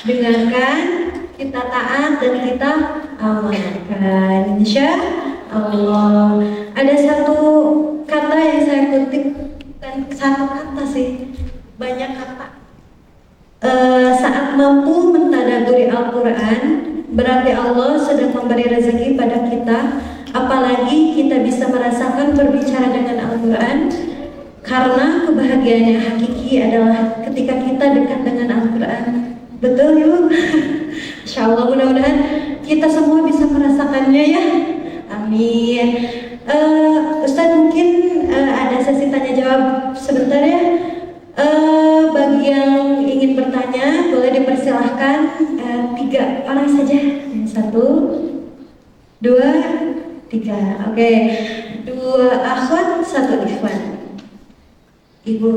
dengarkan, kita taat dan kita amalkan. Insya Allah. Ada satu kata yang saya kutip, dan satu kata sih, banyak kata. Saat mampu mentadaburi Al-Quran, berarti Allah sedang memberi rezeki pada kita. Apalagi kita bisa merasakan berbicara dengan Al-Quran, karena kebahagiaan yang hakiki adalah ketika kita dekat dengan Al-Quran. Betul yuk? Insya Allah, mudah-mudahan kita semua bisa merasakannya ya. Amin. Ustadz mungkin ada sesi tanya jawab sebentar ya. Bagi yang ingin bertanya boleh dipersilahkan, 3 orang saja. 1, 2, 3. Oke. 2 akhwat, 1 ikhwan. Ibu.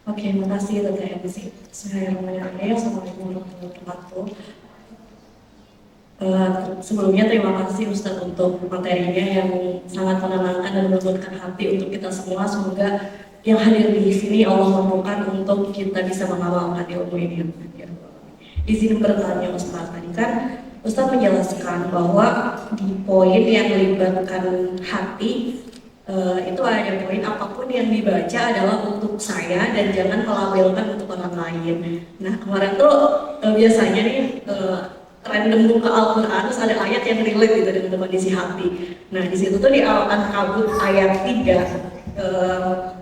Oke, makasih Tante MC. Bismillahirrahmanirrahim. Assalamualaikum warahmatullahi wabarakatuh. Sebelumnya terima kasih Ustadz untuk materinya yang sangat menenangkan dan melembutkan hati untuk kita semua. Semoga yang hadir di sini Allah mampukan untuk kita bisa mengamalkan ilmu ini. Izin bertanya Ustadz, tadi kan Ustadz menjelaskan bahwa di poin yang melibatkan hati itu ada poin apapun yang dibaca adalah untuk saya dan jangan melabelkan untuk orang lain. Nah kemarin tuh biasanya nih random buka Al-Quran terus ada ayat yang relate gitu dengan kondisi hati. Nah di situ tuh di Al-Ankabut ayat 3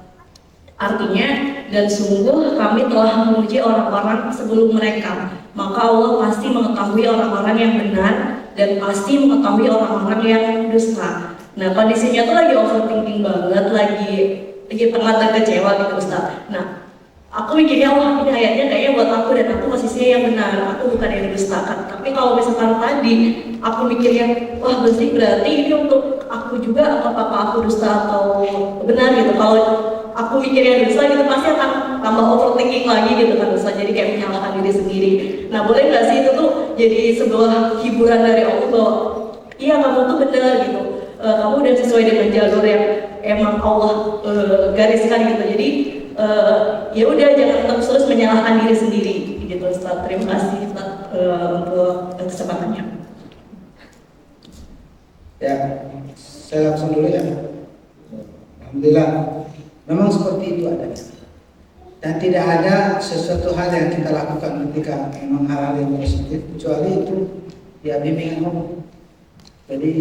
artinya, dan sungguh kami telah menguji orang-orang sebelum mereka, maka Allah pasti mengetahui orang-orang yang benar dan pasti mengetahui orang-orang yang dusta. Nah kondisinya tuh lagi overthinking banget, lagi penat kecewa gitu Ustaz. Nah aku mikirnya, wah ini ayatnya kayaknya buat aku dan aku posisinya yang benar, aku bukan yang didustakan. Tapi kalau misalkan tadi aku mikirnya, wah berarti ini untuk aku juga, apakah aku dusta atau benar gitu. Kalau aku mikirnya dusta gitu pasti akan tambah overthinking lagi gitu kan Ustaz, jadi kayak menyalahkan diri sendiri. Nah boleh nggak sih itu tuh jadi sebuah hiburan dari Allah bahwa iya kamu tuh benar gitu, kamu udah sesuai dengan jalur yang emang Allah gariskan gitu. Jadi ya udah jangan terus menyalahkan diri sendiri gitu Ustaz. Terima kasih Ustaz untuk kesempatannya. Ya, saya langsung dulu ya. Alhamdulillah, memang seperti itu adanya. Dan tidak ada sesuatu hal yang kita lakukan ketika memang hal-hal yang positif kecuali itu ya bimbingan Allah. Jadi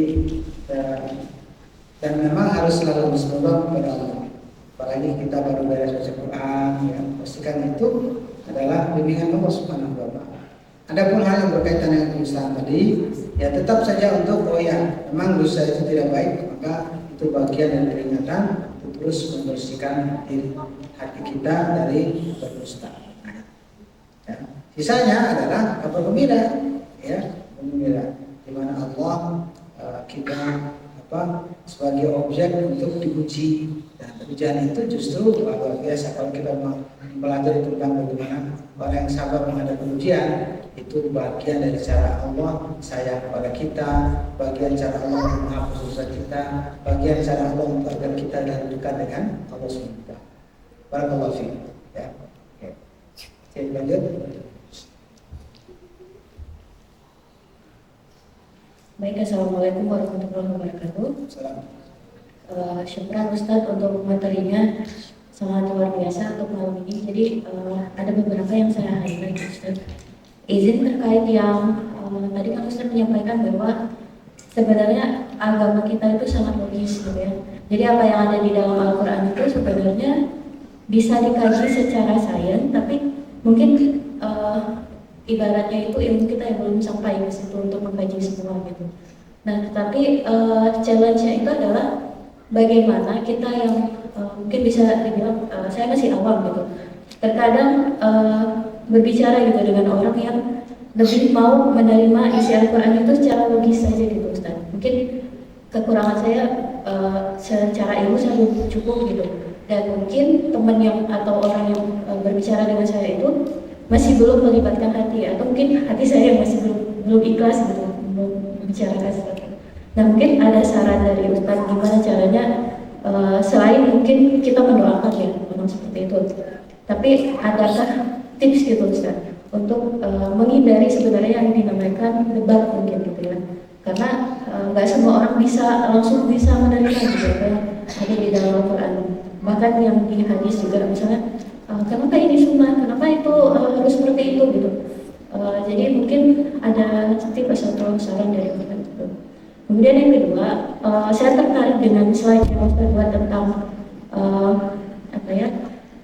dan memang harus selalu bersyukur kepada Allah. Apalagi kita baru beres baca Quran, ya, pastikan itu adalah bimbingan Allah Subhanahu wa Ta'ala. Adapun hal yang berkaitan dengan kedustaan tadi, ya tetap saja untuk memang dosa itu tidak baik, maka itu bagian dari peringatan untuk terus membersihkan diri hati kita dari berdusta. Ya. Sisanya adalah kabar gembira, ya, gembira, di mana Allah kita sebagai objek untuk dipuji. Dan pujian itu justru luar biasa kalau kita belajar tentang bagaimana orang yang sabar menghadapi ujian, itu bagian dari cara Allah sayang kepada kita, bagian cara Allah untuk menghapus dosa kita, bagian cara Allah untuk agar kita dekat dengan Allah SWT. Barakallahu fiik. Ya. Oke. Saya lanjut. Baik, assalamualaikum warahmatullahi wabarakatuh. Assalamualaikum. Syukran Ustadz untuk materinya, sangat luar biasa untuk malam ini. Jadi ada beberapa yang saya highlight Ustadz. Izin terkait yang tadi kan Ustadz menyampaikan bahwa sebenarnya agama kita itu sangat logis gitu ya. Jadi apa yang ada di dalam Al-Quran itu sebenarnya bisa dikaji secara sains, tapi mungkin ibaratnya itu ilmu kita yang belum sampai ke situ untuk mengkaji semua gitu. Nah, tapi challenge-nya itu adalah bagaimana kita yang mungkin bisa dibilang saya masih awam gitu. Terkadang berbicara gitu dengan orang yang lebih mau menerima isi Al-Quran itu secara logis saja gitu Ustaz. Mungkin kekurangan saya secara ilmu saya belum cukup gitu. Dan mungkin teman yang atau orang yang berbicara dengan saya itu masih belum melibatkan hati, atau mungkin hati saya yang masih belum ikhlas gitu, belum bicarakan seperti itu. Nah mungkin ada saran dari Ustadz gimana caranya selain mungkin kita mendoakan ya memang seperti itu, tapi adakah tips gitu Ustadz untuk menghindari sebenarnya yang dinamakan debat mungkin gitu ya, karena nggak semua orang bisa langsung bisa menerima gitu ya ada di dalam Al-Quran, bahkan yang di hadis juga misalnya kenapa ini sunnah, kenapa itu harus seperti itu gitu. Jadi mungkin ada tips atau saran dari Ustadz gitu. Kemudian yang kedua, saya tertarik dengan slide yang Ustaz buat tentang apa ya,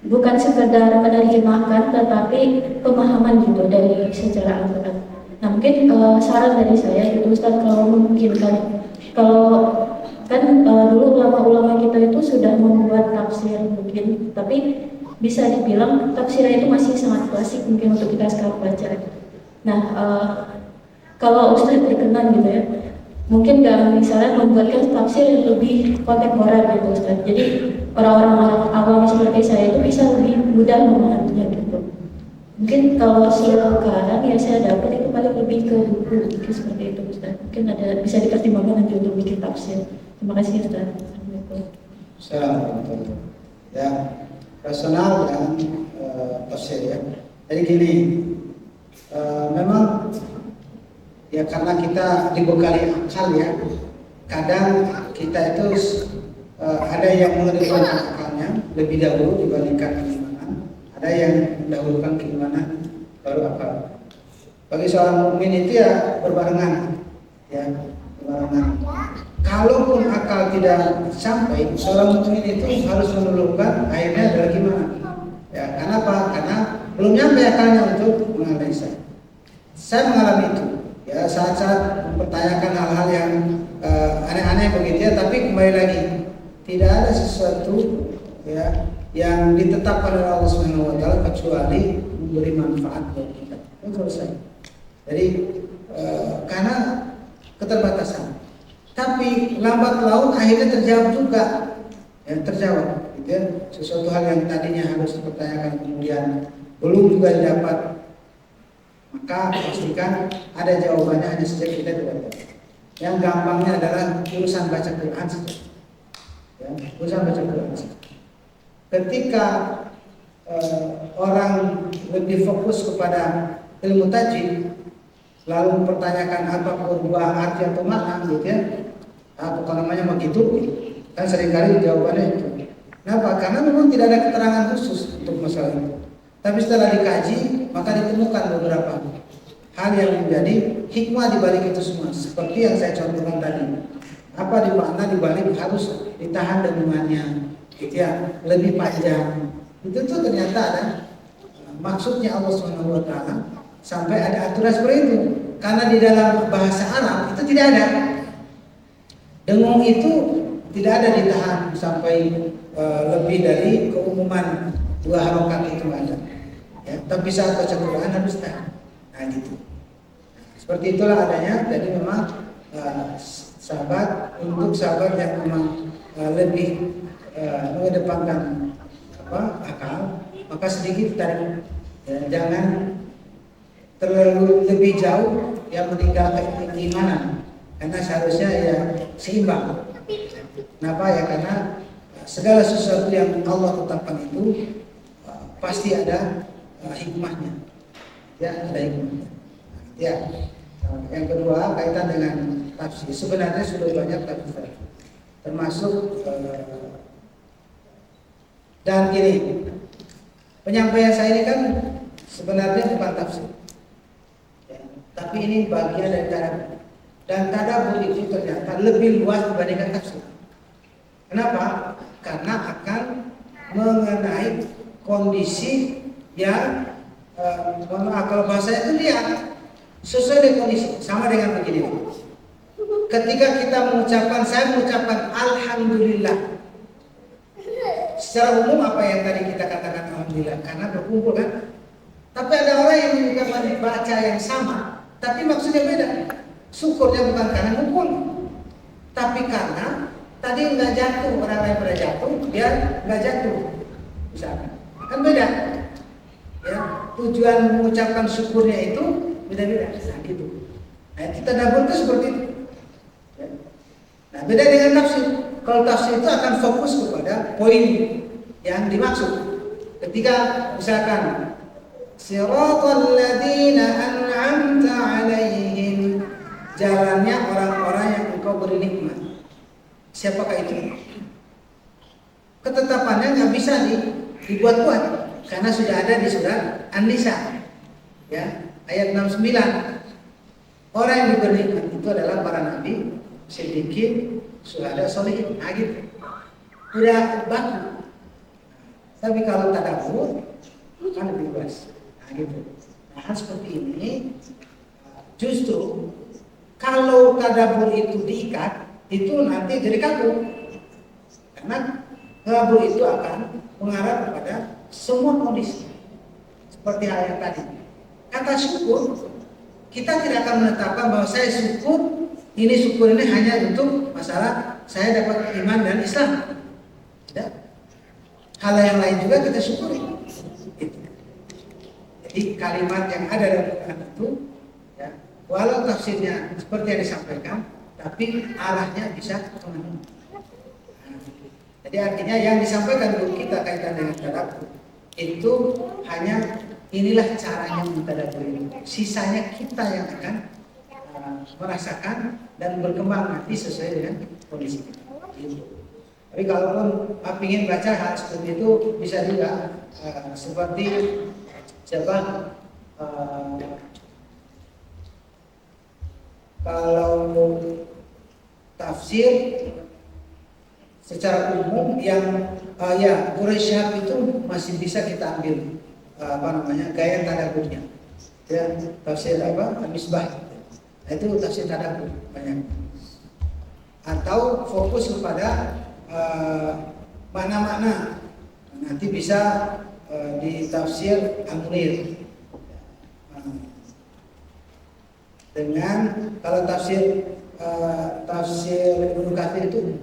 bukan sekedar menerjemahkan, tetapi pemahaman gitu dari sejarah Al-Quran. Nah mungkin saran dari saya itu Ustaz kalau memungkinkan, kalau kan dulu ulama-ulama kita itu sudah membuat tafsir mungkin, tapi bisa dibilang tafsirnya itu masih sangat klasik mungkin untuk kita sekarang baca. Nah kalau Ustaz berkenan gitu ya, mungkin nggak misalnya membuatkan tafsir yang lebih kontemporer gitu Ustaz. Jadi orang-orang awam seperti saya itu bisa lebih mudah memahaminya gitu. Mungkin kalau sekarang yang saya dapat itu paling lebih ke buku mungkin seperti itu Ustaz. Mungkin ada bisa dipertimbangkan nanti untuk bikin tafsir. Terima kasih Ustaz. Assalamualaikum. Ya, personal dan tafsir ya. Jadi gini, memang ya karena kita dibekali akal ya, kadang kita itu ada yang mengedepankan akalnya lebih dahulu dibandingkan keimanan, ada yang mendahulukan keimanan baru akal. Bagi seorang mukmin itu ya berbarengan, ya berbarengan. Kalaupun akal tidak sampai, seorang mukmin itu harus menundukkan akhirnya adalah gimana? Ya, kenapa? Karena belum nyampe akalnya untuk menganalisa. Saya mengalami itu. Ya saat-saat mempertanyakan hal-hal yang aneh-aneh begitu ya, tapi kembali lagi tidak ada sesuatu ya yang ditetapkan oleh Allah Subhanahu wa taala kecuali memberi manfaat buat kita. Itu selesai. Jadi karena keterbatasan. Tapi lambat laun akhirnya terjawab juga. Ya, terjawab gitu ya. Sesuatu hal yang tadinya harus dipertanyakan kemudian belum juga didapat, maka pastikan ada jawabannya, hanya saja kita tidak tahu. Yang gampangnya adalah urusan baca Quran saja. Ya, urusan baca Quran saja. Ketika orang lebih fokus kepada ilmu tajwid, lalu mempertanyakan apa perubahan arti atau makna, gitu ya, apa namanya begitu, kan seringkali jawabannya itu. Kenapa? Karena memang tidak ada keterangan khusus untuk masalah itu. Tapi setelah dikaji, maka ditemukan beberapa hal yang menjadi hikmah di balik itu semua. Seperti yang saya contohkan tadi. Apa di makna di balik harus ditahan dengungannya, gitu ya, lebih panjang. Itu tuh ternyata ada maksudnya Allah Subhanahu wa taala sampai ada aturan seperti itu. Karena di dalam bahasa Arab itu tidak ada. Dengung itu tidak ada ditahan sampai lebih dari keumuman 2 harokat itu ada. Ya, tapi saat baca Quran harus tahan. Nah gitu. Seperti itulah adanya. Jadi memang sahabat untuk sahabat yang memang lebih mengedepankan akal, maka sedikit tarik. Ya, jangan terlalu lebih jauh yang meninggalkan keimanan. Karena seharusnya ya seimbang. Kenapa ya? Karena segala sesuatu yang Allah tetapkan itu pasti ada hikmahnya. Ya, ada hikmahnya. Ya. Yang kedua kaitan dengan tafsir. Sebenarnya sudah banyak tafsir. Termasuk dan gini. Penyampaian saya ini kan sebenarnya bukan tafsir. Ya, tapi ini bagian dari tadabbur. Dan tadabbur itu ternyata lebih luas dibandingkan tafsir. Kenapa? Karena akan mengenai kondisi yang kalau bahasa itu lihat sesuai dengan kondisi, sama dengan begini. Ketika kita mengucapkan, saya mengucapkan alhamdulillah. Secara umum apa yang tadi kita katakan alhamdulillah, karena berkumpul kan. Tapi ada orang yang mengucapkan baca yang sama, tapi maksudnya beda. Syukurnya bukan karena ngumpul, tapi karena tadi nggak jatuh, orang lain pada jatuh, dia nggak jatuh, misalkan. Kan beda. Ya, tujuan mengucapkan syukurnya itu beda-beda. Nah, gitu. Nah, kita dapur itu seperti itu. Ya. Nah, beda dengan tafsir. Kalau tafsir itu akan fokus kepada poin yang dimaksud. Ketika misalkan siratal ladzina an'amta 'alaihim, jalannya orang-orang yang engkau beri nikmat. Siapakah itu? Ketetapannya nggak bisa dibuat-buat karena sudah ada di surat An-Nisa, ya, ayat 69. Orang yang diberi nikmat itu adalah para nabi, siddiqin, syuhada, sholihin. Nah, gitu. Udah baku. Tapi kalau tadabbur kan lebih luas. Nah, gitu. Nah, hal seperti ini justru kalau tadabbur itu diikat, itu nanti jadi kaku. Karena tadabbur itu akan mengarah kepada semua kondisi. Seperti ayat tadi. Kata syukur, kita tidak akan menetapkan bahwa saya syukur ini hanya untuk masalah saya dapat iman dan Islam. Tidak. Hal yang lain juga kita syukuri. Gitu. Jadi kalimat yang ada dalam Quran itu, ya, walau tafsirnya seperti yang disampaikan, tapi arahnya bisa kemana-mana. Jadi artinya yang disampaikan guru kita kaitan dengan tadabbur itu hanya inilah caranya mentadabbur ini. Sisanya kita yang akan merasakan dan berkembang nanti sesuai dengan kondisi kita. Gitu. Tapi kalau ingin baca hal seperti itu bisa juga seperti siapa? Kalau tafsir secara umum yang ya Quraisy Shihab itu masih bisa kita ambil gaya tadabburnya. Ya, tafsir Al-Misbah. Itu tafsir tadabbur banyak. Atau fokus kepada makna-makna. Nanti bisa di tafsir Al-Munir. Dengan kalau tafsir Ibnu Katsir itu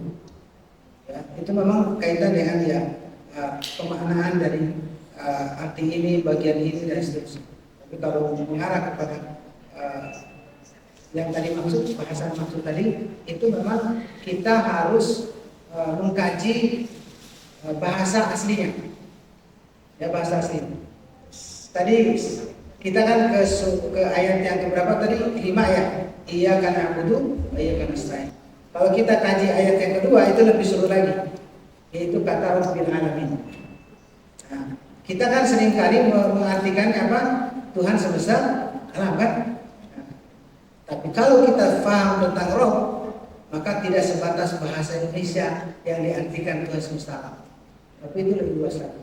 ya, itu memang kaitan dengan ya pemaknaan dari arti ini, bagian ini dan seterusnya. Tapi kalau mengarah kepada yang tadi maksud, bahasan maksud tadi, itu memang kita harus mengkaji bahasa aslinya. Ya, bahasa asli. Tadi kita kan ke ayat yang keberapa tadi? 5 ya. Iyyaka na'budu wa iyyaka nasta'in. Kalau kita kaji ayat yang kedua itu lebih seru lagi. Yaitu kata Rabbil Alamin. Nah, kita kan seringkali mengartikan apa? Tuhan sebesar alam kan? Nah, tapi kalau kita paham tentang Rob, maka tidak sebatas bahasa Indonesia yang diartikan Tuhan semesta alam. Tapi itu lebih luas lagi.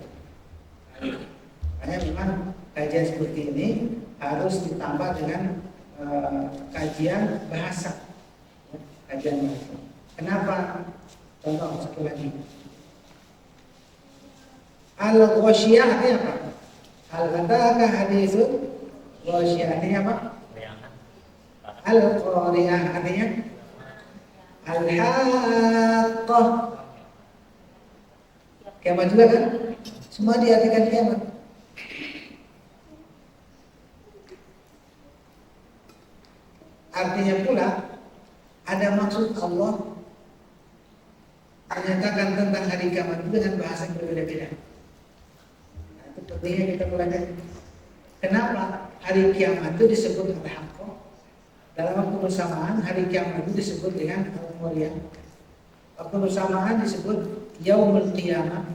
Makanya memang kajian seperti ini harus ditambah dengan kajian bahasa. Kajian bahasa. Kenapa? Contoh satu lagi. Al-Ghasyiyah artinya apa? Al-Qadaka haditsun Ghasyiyah artinya apa? Al-Qari'ah artinya Al-Haqqah. Kiamat juga kan? Semua diartikan kiamat. Artinya pula ada maksud Allah menyatakan tentang hari kiamat itu dengan bahasa yang berbeda-beda. Nah, itu pentingnya kita pelajari. Kenapa hari kiamat itu disebut Al-Haqqah? Dalam waktu bersamaan hari kiamat itu disebut dengan Al-Qari'ah. Waktu bersamaan disebut Yaumul Qiyamah.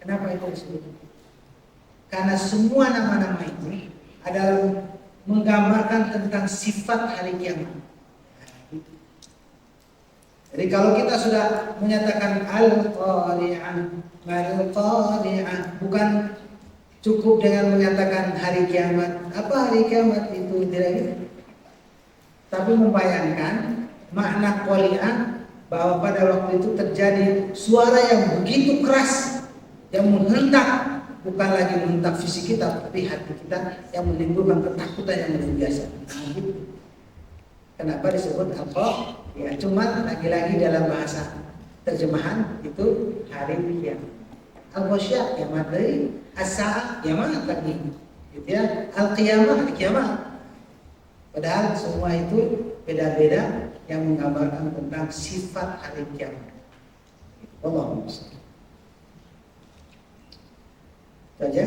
Kenapa itu disebut? Karena semua nama-nama itu adalah menggambarkan tentang sifat hari kiamat. Jadi kalau kita sudah menyatakan Al-Qari'ah, Al-Qari'ah, bukan cukup dengan menyatakan hari kiamat. Apa hari kiamat itu? Tidak. Tapi membayangkan makna Qari'ah bahwa pada waktu itu terjadi suara yang begitu keras yang menghentak, bukan lagi menghentak fisik kita, tapi hati kita yang menimbulkan ketakutan yang luar biasa. Kenapa disebut apa? Ya cuma lagi-lagi dalam bahasa terjemahan itu hari kiamat. Al-Ghasyiyah kiamat dari as-sa'ah kiamat lagi. Gitu ya. Al-qiyamah kiamat. Padahal semua itu beda-beda yang menggambarkan tentang sifat hari kiamat. Wallahu a'lam. Saja.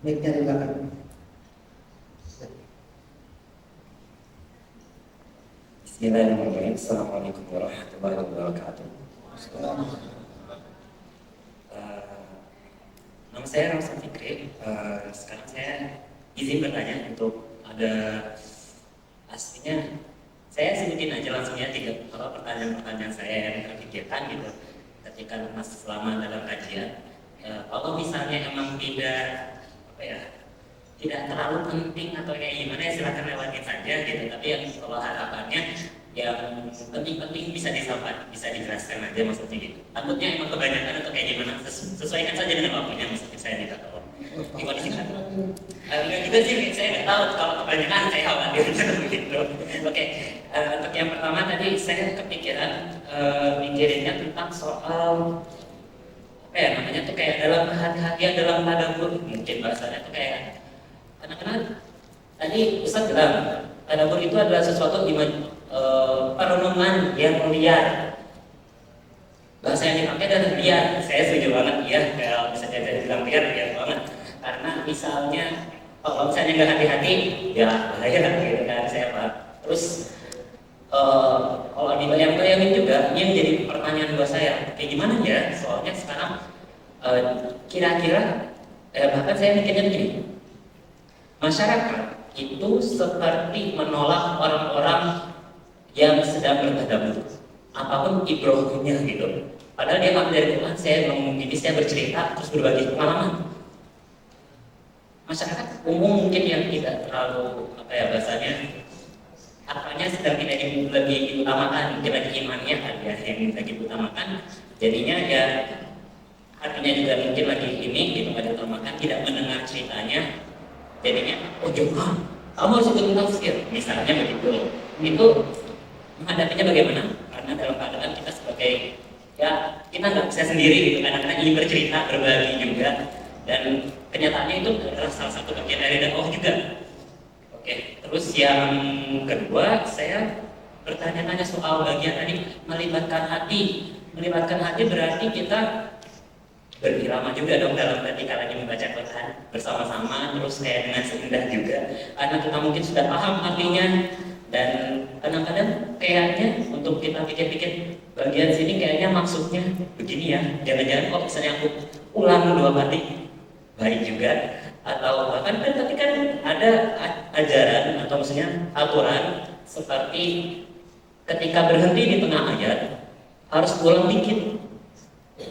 Mic-nya di belakang. Bismillahirrahmanirrahim. Assalamualaikum warahmatullahi wabarakatuh. Nama saya Ramsan Fikri. Sekarang saya izin bertanya untuk ada aslinya. Saya sebutin aja langsung ya tiga pertanyaan-pertanyaan saya yang terpikirkan gitu ketika masih selama dalam kajian. Kalau misalnya emang tidak terlalu penting atau kayak gimana ya silakan lewatin saja gitu. Tapi yang kalau harapannya yang penting-penting bisa dijelaskan aja maksudnya gitu. Takutnya emang kebanyakan atau kayak gimana, sesuaikan saja dengan waktunya maksudnya saya tidak tahu. Gimana sih kan? Enggak juga sih, saya nggak tahu kalau kebanyakan saya khawatir gitu. Oke, untuk yang pertama tadi saya kepikiran mikirinnya tentang soal apa ya namanya tuh kayak dalam hati-hatian dalam tadabbur mungkin bahasanya tuh kayak karena tadi Ustaz bilang tadabbur itu adalah sesuatu di perenungan yang liar. Bahasa yang dipakai adalah liar. Saya setuju banget ya kalau misalnya saya bilang liar banget. Karena misalnya kalau misalnya nggak hati-hati ya bahaya gitu kan saya paham. Terus kalau dibayang-bayangin juga ini yang jadi pertanyaan buat saya kayak gimana ya soalnya sekarang kira-kira bahkan saya mikirnya begini, masyarakat itu seperti menolak orang-orang yang sedang bertadabbur apapun ibrohnya gitu. Padahal dia ambil dari Quran, saya ngomong gini, saya bercerita terus berbagi pengalaman. Masyarakat umum mungkin yang tidak terlalu bahasanya apanya sedang tidak lebih diutamakan, mungkin lagi imannya ada yang lagi diutamakan, jadinya ya artinya juga mungkin lagi ini gitu nggak diutamakan, tidak mendengar ceritanya, jadinya oh jangan kamu harus ikut tafsir misalnya begitu. Itu menghadapinya bagaimana? Karena dalam keadaan kita sebagai ya kita nggak bisa sendiri gitu, kadang-kadang ingin bercerita berbagi juga, dan kenyataannya itu adalah salah satu bagian dari dakwah juga. Oke, terus yang kedua saya bertanya-tanya soal bagian tadi melibatkan hati. Melibatkan hati berarti kita berirama juga dong dalam ketika lagi membaca Quran bersama-sama, terus kayak dengan seindah juga karena kita mungkin sudah paham artinya. Dan kadang-kadang kayaknya untuk kita pikir-pikir bagian sini kayaknya maksudnya begini ya, jangan-jangan kalau misalnya aku ulang 2 kali baik juga, atau bahkan kan tapi kan ada ajaran atau maksudnya aturan seperti ketika berhenti di tengah ayat harus ulang dikit.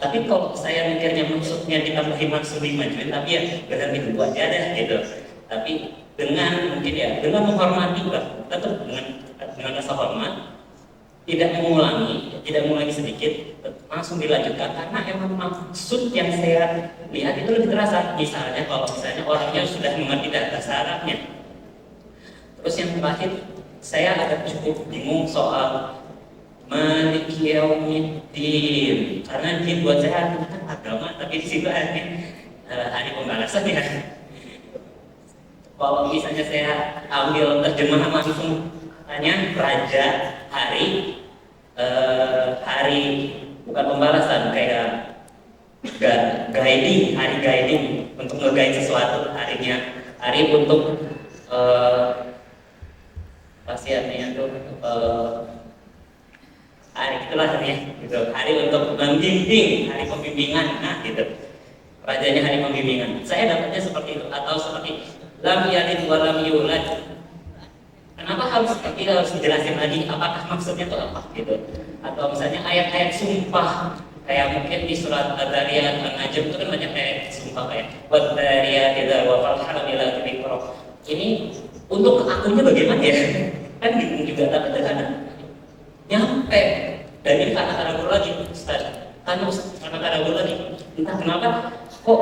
Tapi kalau saya mikirnya maksudnya ditambahin maksud 5 juz, tapi ya berhenti dulu aja deh gitu. Tapi dengan mungkin ya dengan menghormati lah, tetap dengan rasa hormat, tidak mengulangi sedikit, langsung dilanjutkan karena emang maksud yang saya lihat itu lebih terasa. Misalnya kalau misalnya orangnya sudah mengerti bahasa Arabnya. Terus yang terakhir saya agak cukup bingung soal Maliki Yaumiddin, karena ini buat saya kan agama, tapi di situ artinya hari pembalasan ya. Kalau misalnya saya ambil terjemahan langsung, katanya raja hari bukan pembalasan, kayak hari guiding untuk nge-guide sesuatu, hari untuk pasti artinya tuh hari itulah artinya gitu, hari untuk membimbing, hari pembimbingan, nah gitu, rajanya hari pembimbingan. Saya dapatnya seperti itu, atau seperti lam yalid wa lam yulad. Kenapa harus seperti itu, harus dijelasin lagi apakah maksudnya itu apa gitu. Atau misalnya ayat-ayat sumpah kayak mungkin di surat Ad-Dariyat, An-Najm itu kan banyak ayat sumpah kayak wad-dariyat idza waqa'al ila dzikra. Ini untuk akunnya bagaimana ya? Kan bingung juga, tapi terkadang nyampe. Dan ini karena tadabbur lagi Ustaz, karena tadabbur lagi, entah kenapa kok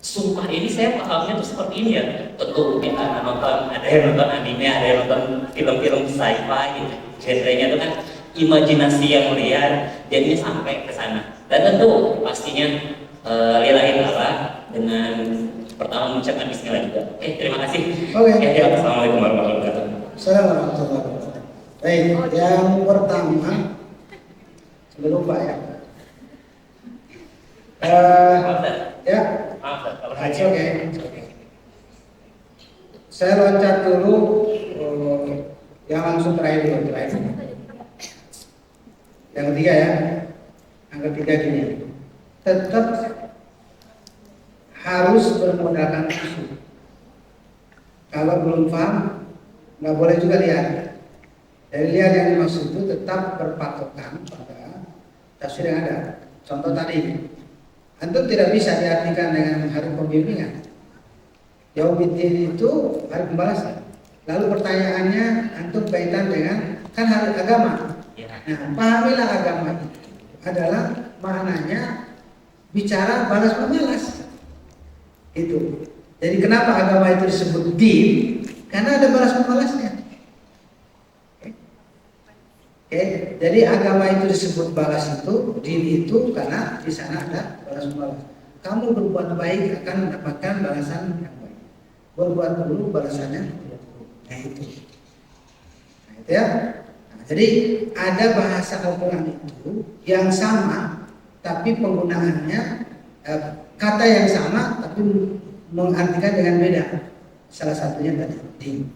sumpah ini saya pahamnya tuh seperti ini ya. Tentu kita nonton, ada yang nonton anime, ada yang nonton film-film sci-fi gitu, genrenya itu kan imajinasi yang liar, jadinya sampai ke sana. Dan tentu pastinya lillahi ta'ala dengan pertama mengucapkan bismillah juga. Oke, terima kasih. Oke. Ya, assalamualaikum warahmatullahi wabarakatuh. Assalamualaikum warahmatullahi wabarakatuh. Baik, yang pertama sebelum Pak ya. Maaf, Ustaz. Ya, Maaf, Ustaz. Kalau It's hanya okay. Saya loncat dulu yang langsung terakhir. Yang ketiga ya. Yang ketiga gini. Tetap harus bermodalkan tisu. Kalau belum paham, nggak boleh juga lihat. Dari lihat yang dimaksud itu tetap berpatokan pada tafsir yang ada. Contoh tadi, antum tidak bisa diartikan dengan hari pembimbingan. Yaumiddin itu hari pembalasan. Lalu pertanyaannya antum kaitan dengan kan hari agama. Nah, pahamilah agama itu adalah maknanya bicara balas membalas. Itu. Jadi kenapa agama itu disebut din? Karena ada balas membalasnya. Oke, jadi agama itu disebut balas itu, din itu karena di sana ada balas membalas. Kamu berbuat baik akan mendapatkan balasan yang baik. Berbuat buruk balasannya tidak buruk. Nah itu ya. Nah, jadi ada bahasa Al-Quran itu yang sama, tapi penggunaannya kata yang sama, tapi mengartikan dengan beda. Salah satunya tadi din.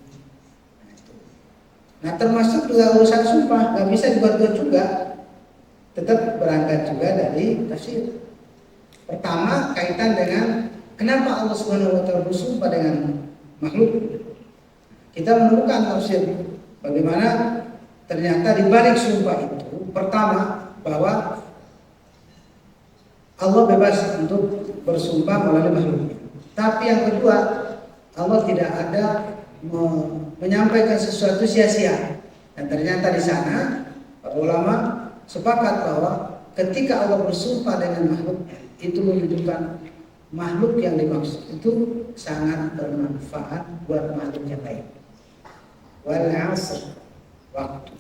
Nah termasuk juga urusan sumpah, nggak bisa dibuat-buat juga, tetap berangkat juga dari tafsir. Pertama kaitan dengan kenapa Allah Subhanahu Wa Taala bersumpah dengan makhluk. Kita menemukan tafsir bagaimana ternyata di balik sumpah itu, pertama bahwa Allah bebas untuk bersumpah melalui makhluknya. Tapi yang kedua, Allah tidak ada menyampaikan sesuatu sia-sia. Dan ternyata di sana para ulama sepakat bahwa ketika Allah bersumpah dengan makhluk, itu menunjukkan makhluk yang dimaksud itu sangat bermanfaat buat makhluk yang lain. Wal 'asr, waktu.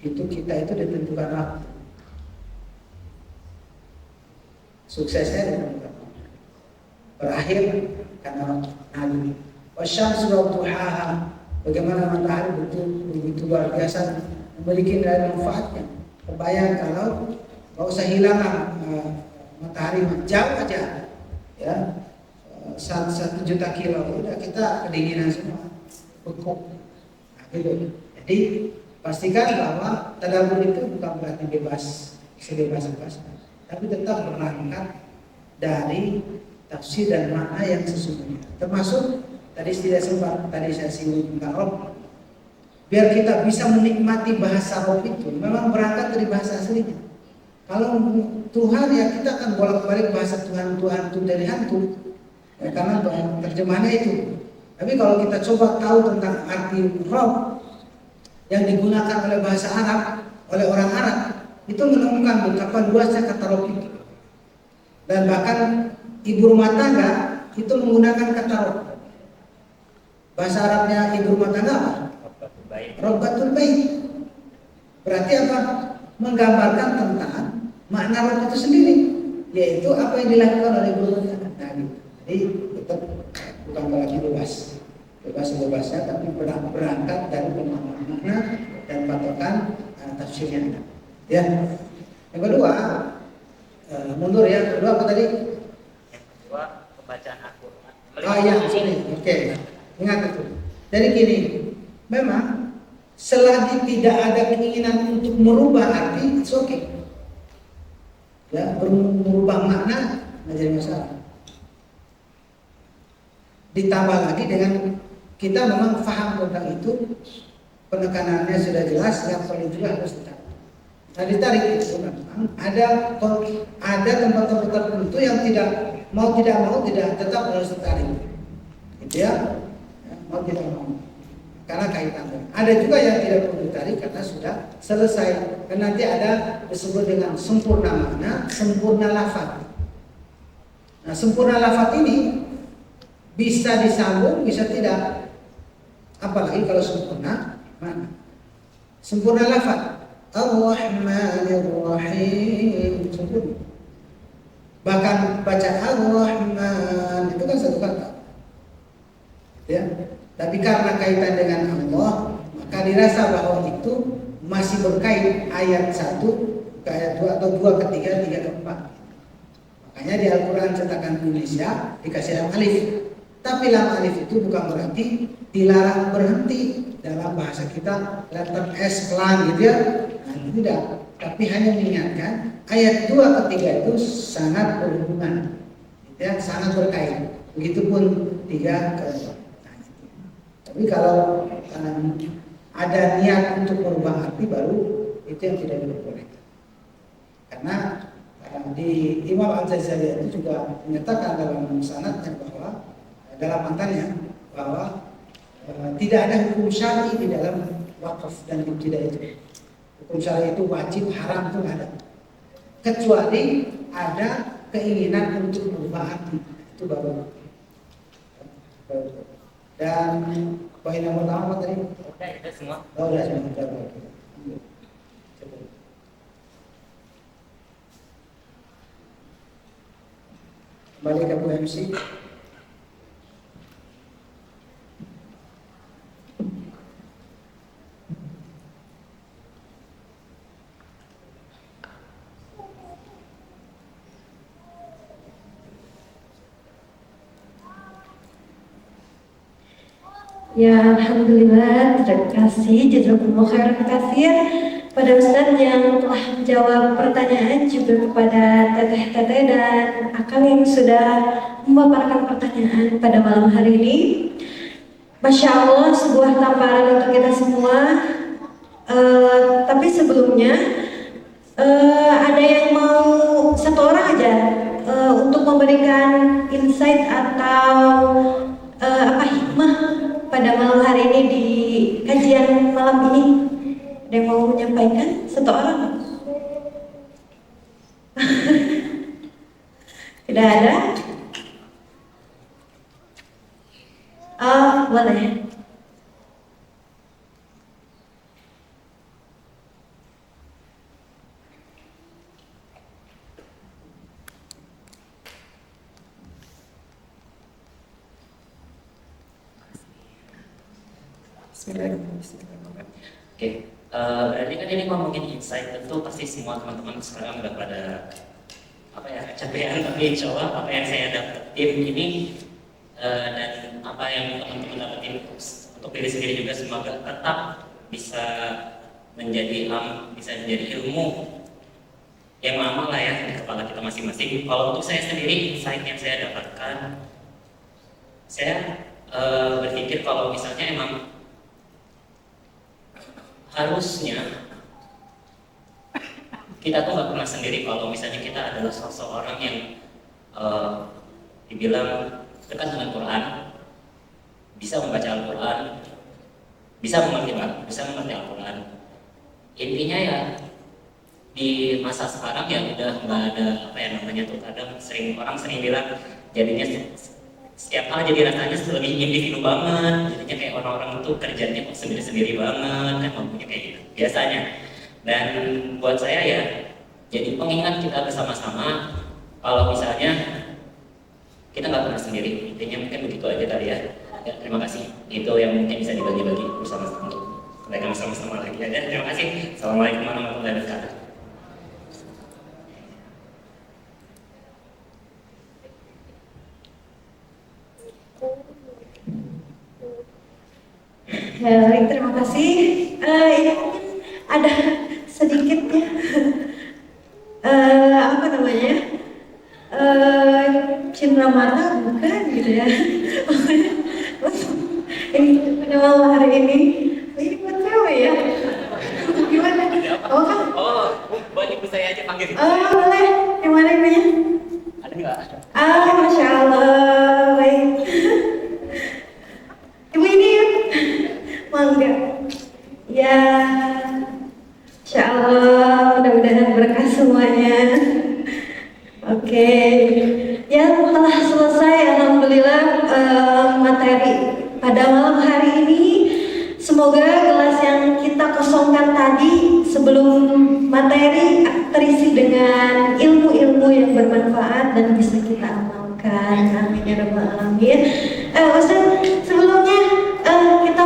Itu kita itu ditentukan waktu. Suksesnya ditentukan. Berakhir karena nabi. Wasyamsi wa duhaha, bagaimana matahari begitu luar biasa memiliki nilai manfaatnya. Kebayang kalau nggak usah hilang matahari jauh aja, ya 1 juta kilo, udah kita kedinginan semua, beku. Nah, gitu. Jadi pastikan bahwa tadabbur itu bukan berarti bebas, sebebas-bebasnya, tapi tetap berangkat dari tafsir dan makna yang sesungguhnya. Termasuk tadi tidak sempat tadi saya singgung tentang Rob. Biar kita bisa menikmati bahasa Rob itu, memang berangkat dari bahasa aslinya. Kalau Tuhan ya kita akan bolak-balik bahasa Tuhan itu dari hantu, ya, karena terjemahannya itu. Tapi kalau kita coba tahu tentang arti Rob yang digunakan oleh bahasa Arab, oleh orang Arab, itu menemukan betapa luasnya kata Rob itu. Dan bahkan ibu rumah tangga itu menggunakan kata Rob. Bahasa Arabnya ibu rumah tangga apa? Robbatul bait. Berarti apa? Menggambarkan tentang makna rob itu sendiri, yaitu apa yang dilakukan oleh ibu rumah tangga. Nah, gitu. Jadi tetap bukan lagi bebas-bebasnya, tapi berangkat dari pemahaman makna dan patokan tafsirnya. Ya. Yang kedua, mundur ya. Kedua apa tadi? Yang kedua, pembacaan Al-Quran. Oh iya, sini. Oke. Ingat itu. Jadi gini, memang selagi tidak ada keinginan untuk merubah arti, it's okay. Ya, merubah makna nggak jadi masalah. Ditambah lagi dengan kita memang paham tentang itu, penekanannya sudah jelas, yang paling juga harus ditarik. Nah ditarik itu memang ada tempat-tempat tertentu yang tidak mau tetap harus ditarik. Gitu ya. Mau tidak mau, karena kaitannya. Ada juga yang tidak perlu ditarik karena sudah selesai. Dan nanti ada disebut dengan sempurna makna, sempurna lafaz. Nah, sempurna lafaz ini bisa disambung, bisa tidak. Apalagi kalau sempurna makna. Sempurna lafaz, Ar-Rahmanir Rahim, sempurna. Bahkan baca Ar-Rahmanir kaitan dengan Allah, maka dirasa bahwa itu masih berkait ayat 1 ke ayat 2 atau 2 ke 3, 3 ke 4. Makanya di Al-Quran cetakan Indonesia dikasih lam alif. Tapi lam alif itu bukan berarti dilarang berhenti. Dalam bahasa kita letter S pelan gitu ya. Nah, tidak. Tapi hanya mengingatkan ayat 2 ke 3 itu sangat berhubungan. Gitu ya, sangat berkait. Begitupun 3 ke 4. Nah, gitu. Tapi kalau ada niat untuk merubah arti baru, itu yang tidak diperbolehkan. Karena di Imam Al-Ghazali itu juga menyatakan dalam sanadnya bahwa dalam matanya bahwa tidak ada hukum syar'i di dalam wakaf dan ibtidah itu. Hukum syar'i itu wajib, haram itu ada. Kecuali ada keinginan untuk merubah arti, itu baru. Dan poin yang pertama apa tadi? Udah semua. Oh, udah semua. Kembali ke Bu MC. Ya, alhamdulillah, terima kasih, jazakumullah khairan katsir pada Ustadz yang telah menjawab pertanyaan, juga kepada teteh-teteh dan akang yang sudah memaparkan pertanyaan pada malam hari ini. Masya Allah, sebuah tamparan untuk kita semua. Tapi sebelumnya ada yang mau satu orang aja untuk memberikan insight atau hikmah pada malam hari ini di kajian malam ini. Ada yang mau menyampaikan? Satu orang? Tidak ada? Boleh. Bismillahirrahmanirrahim. Oke, berarti kan ini ngomongin insight, tentu pasti semua teman-teman sekarang udah pada kecapean, tapi insya Allah apa yang saya dapetin ini dan apa yang teman-teman dapetin untuk diri sendiri juga semoga tetap bisa menjadi ilmu yang lama lah ya di kepala kita masing-masing. Kalau untuk saya sendiri, insight yang saya dapatkan, saya berpikir kalau misalnya emang harusnya kita tuh nggak pernah sendiri kalau misalnya kita adalah seseorang yang dibilang dekat dengan Quran, bisa membaca Al-Quran, bisa mengerti Al-Quran. Intinya ya di masa sekarang ya udah nggak ada kadang orang sering bilang jadinya setiap hal jadi rasanya lebih individu banget, jadinya kayak orang-orang itu kerjanya kok sendiri-sendiri banget, kan ngomongnya kayak gitu biasanya. Dan buat saya ya jadi pengingat kita bersama-sama kalau misalnya kita nggak pernah sendiri. Intinya mungkin begitu aja kali ya. Ya, terima kasih. Itu yang mungkin bisa dibagi-bagi bersama-sama untuk kebaikan bersama-sama lagi ya. Terima kasih. Assalamualaikum warahmatullahi wabarakatuh. Ya, baik, terima kasih. Ini mungkin ada sedikit ya, cindera mata bukan gitu ya. Ini pada malam hari ini buat cewek ya. Gimana? Oh kan? Oh, buat ibu saya aja panggil. Boleh. Yang mana ibunya? Ada nggak? Masya Allah, baik. Ibu ini ya? Mangga. Ya, Insya Allah, mudah-mudahan berkah semuanya. Oke, ya telah selesai alhamdulillah materi pada malam hari ini. Semoga kelas yang kita kosongkan tadi sebelum materi terisi dengan ilmu-ilmu yang bermanfaat dan bisa kita amalkan. Amin ya rabbal alamin. Ustaz, sebelumnya kita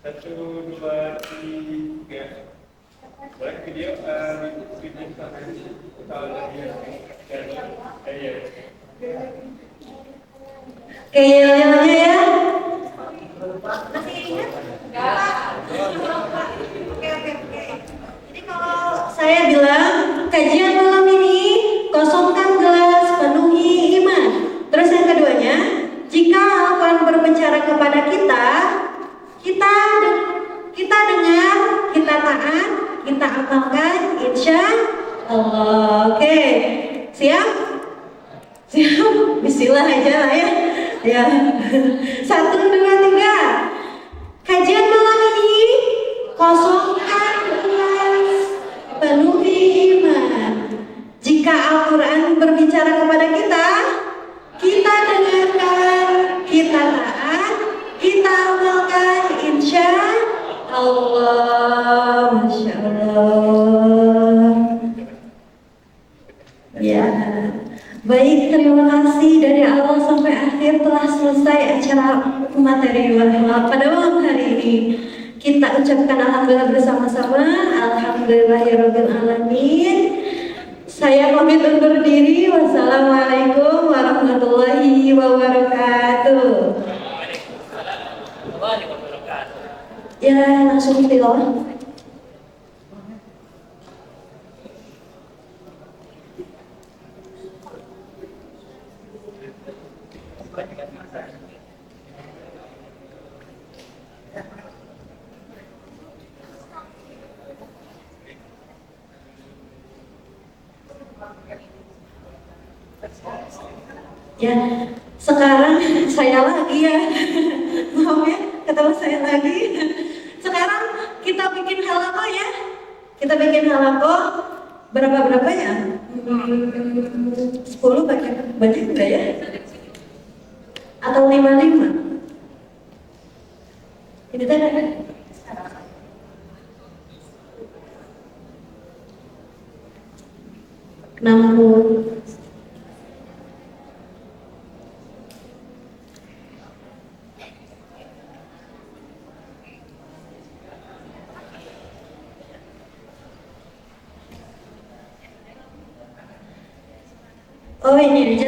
Satu, dua, tiga. Boleh video video sampai kalau lagi ya. Oke, yel-yelnya ya. Masih ingat? Oke. Jadi kalau saya bilang kajian malam ini kosongkan gelas, penuhi iman. Terus yang keduanya, jika Al-Quran berbicara kepada kita dengar, kita taat, kita amalkan, insya Allah. Oke, siap? Siap? Bismillah aja lah ya. Ya. 1, 2, 3. Kajian malam ini kosongkan gelas, penuhi iman. Jika Al-Quran berbicara kepada kita dengarkan, kita taat, kita amalkan, insya Allah. Masya Allah. Ya, baik, terima kasih dari awal sampai akhir telah selesai acara materi pada malam hari ini. Kita ucapkan alhamdulillah bersama-sama. Alhamdulillahirabbil alamin. Saya pamit undur diri. Wassalamualaikum warahmatullahi wabarakatuh. Waalaikumsalam warahmatullahi wabarakatuh. Ya, langsung tilawah. Ya, sekarang saya lagi ya. Maaf ya, ketemu saya lagi. Sekarang kita bikin halako ya. Kita bikin halako berapa ya? 10 banyak enggak ya? Atau 55? Ini tadi ada 60. Oh, ini aja.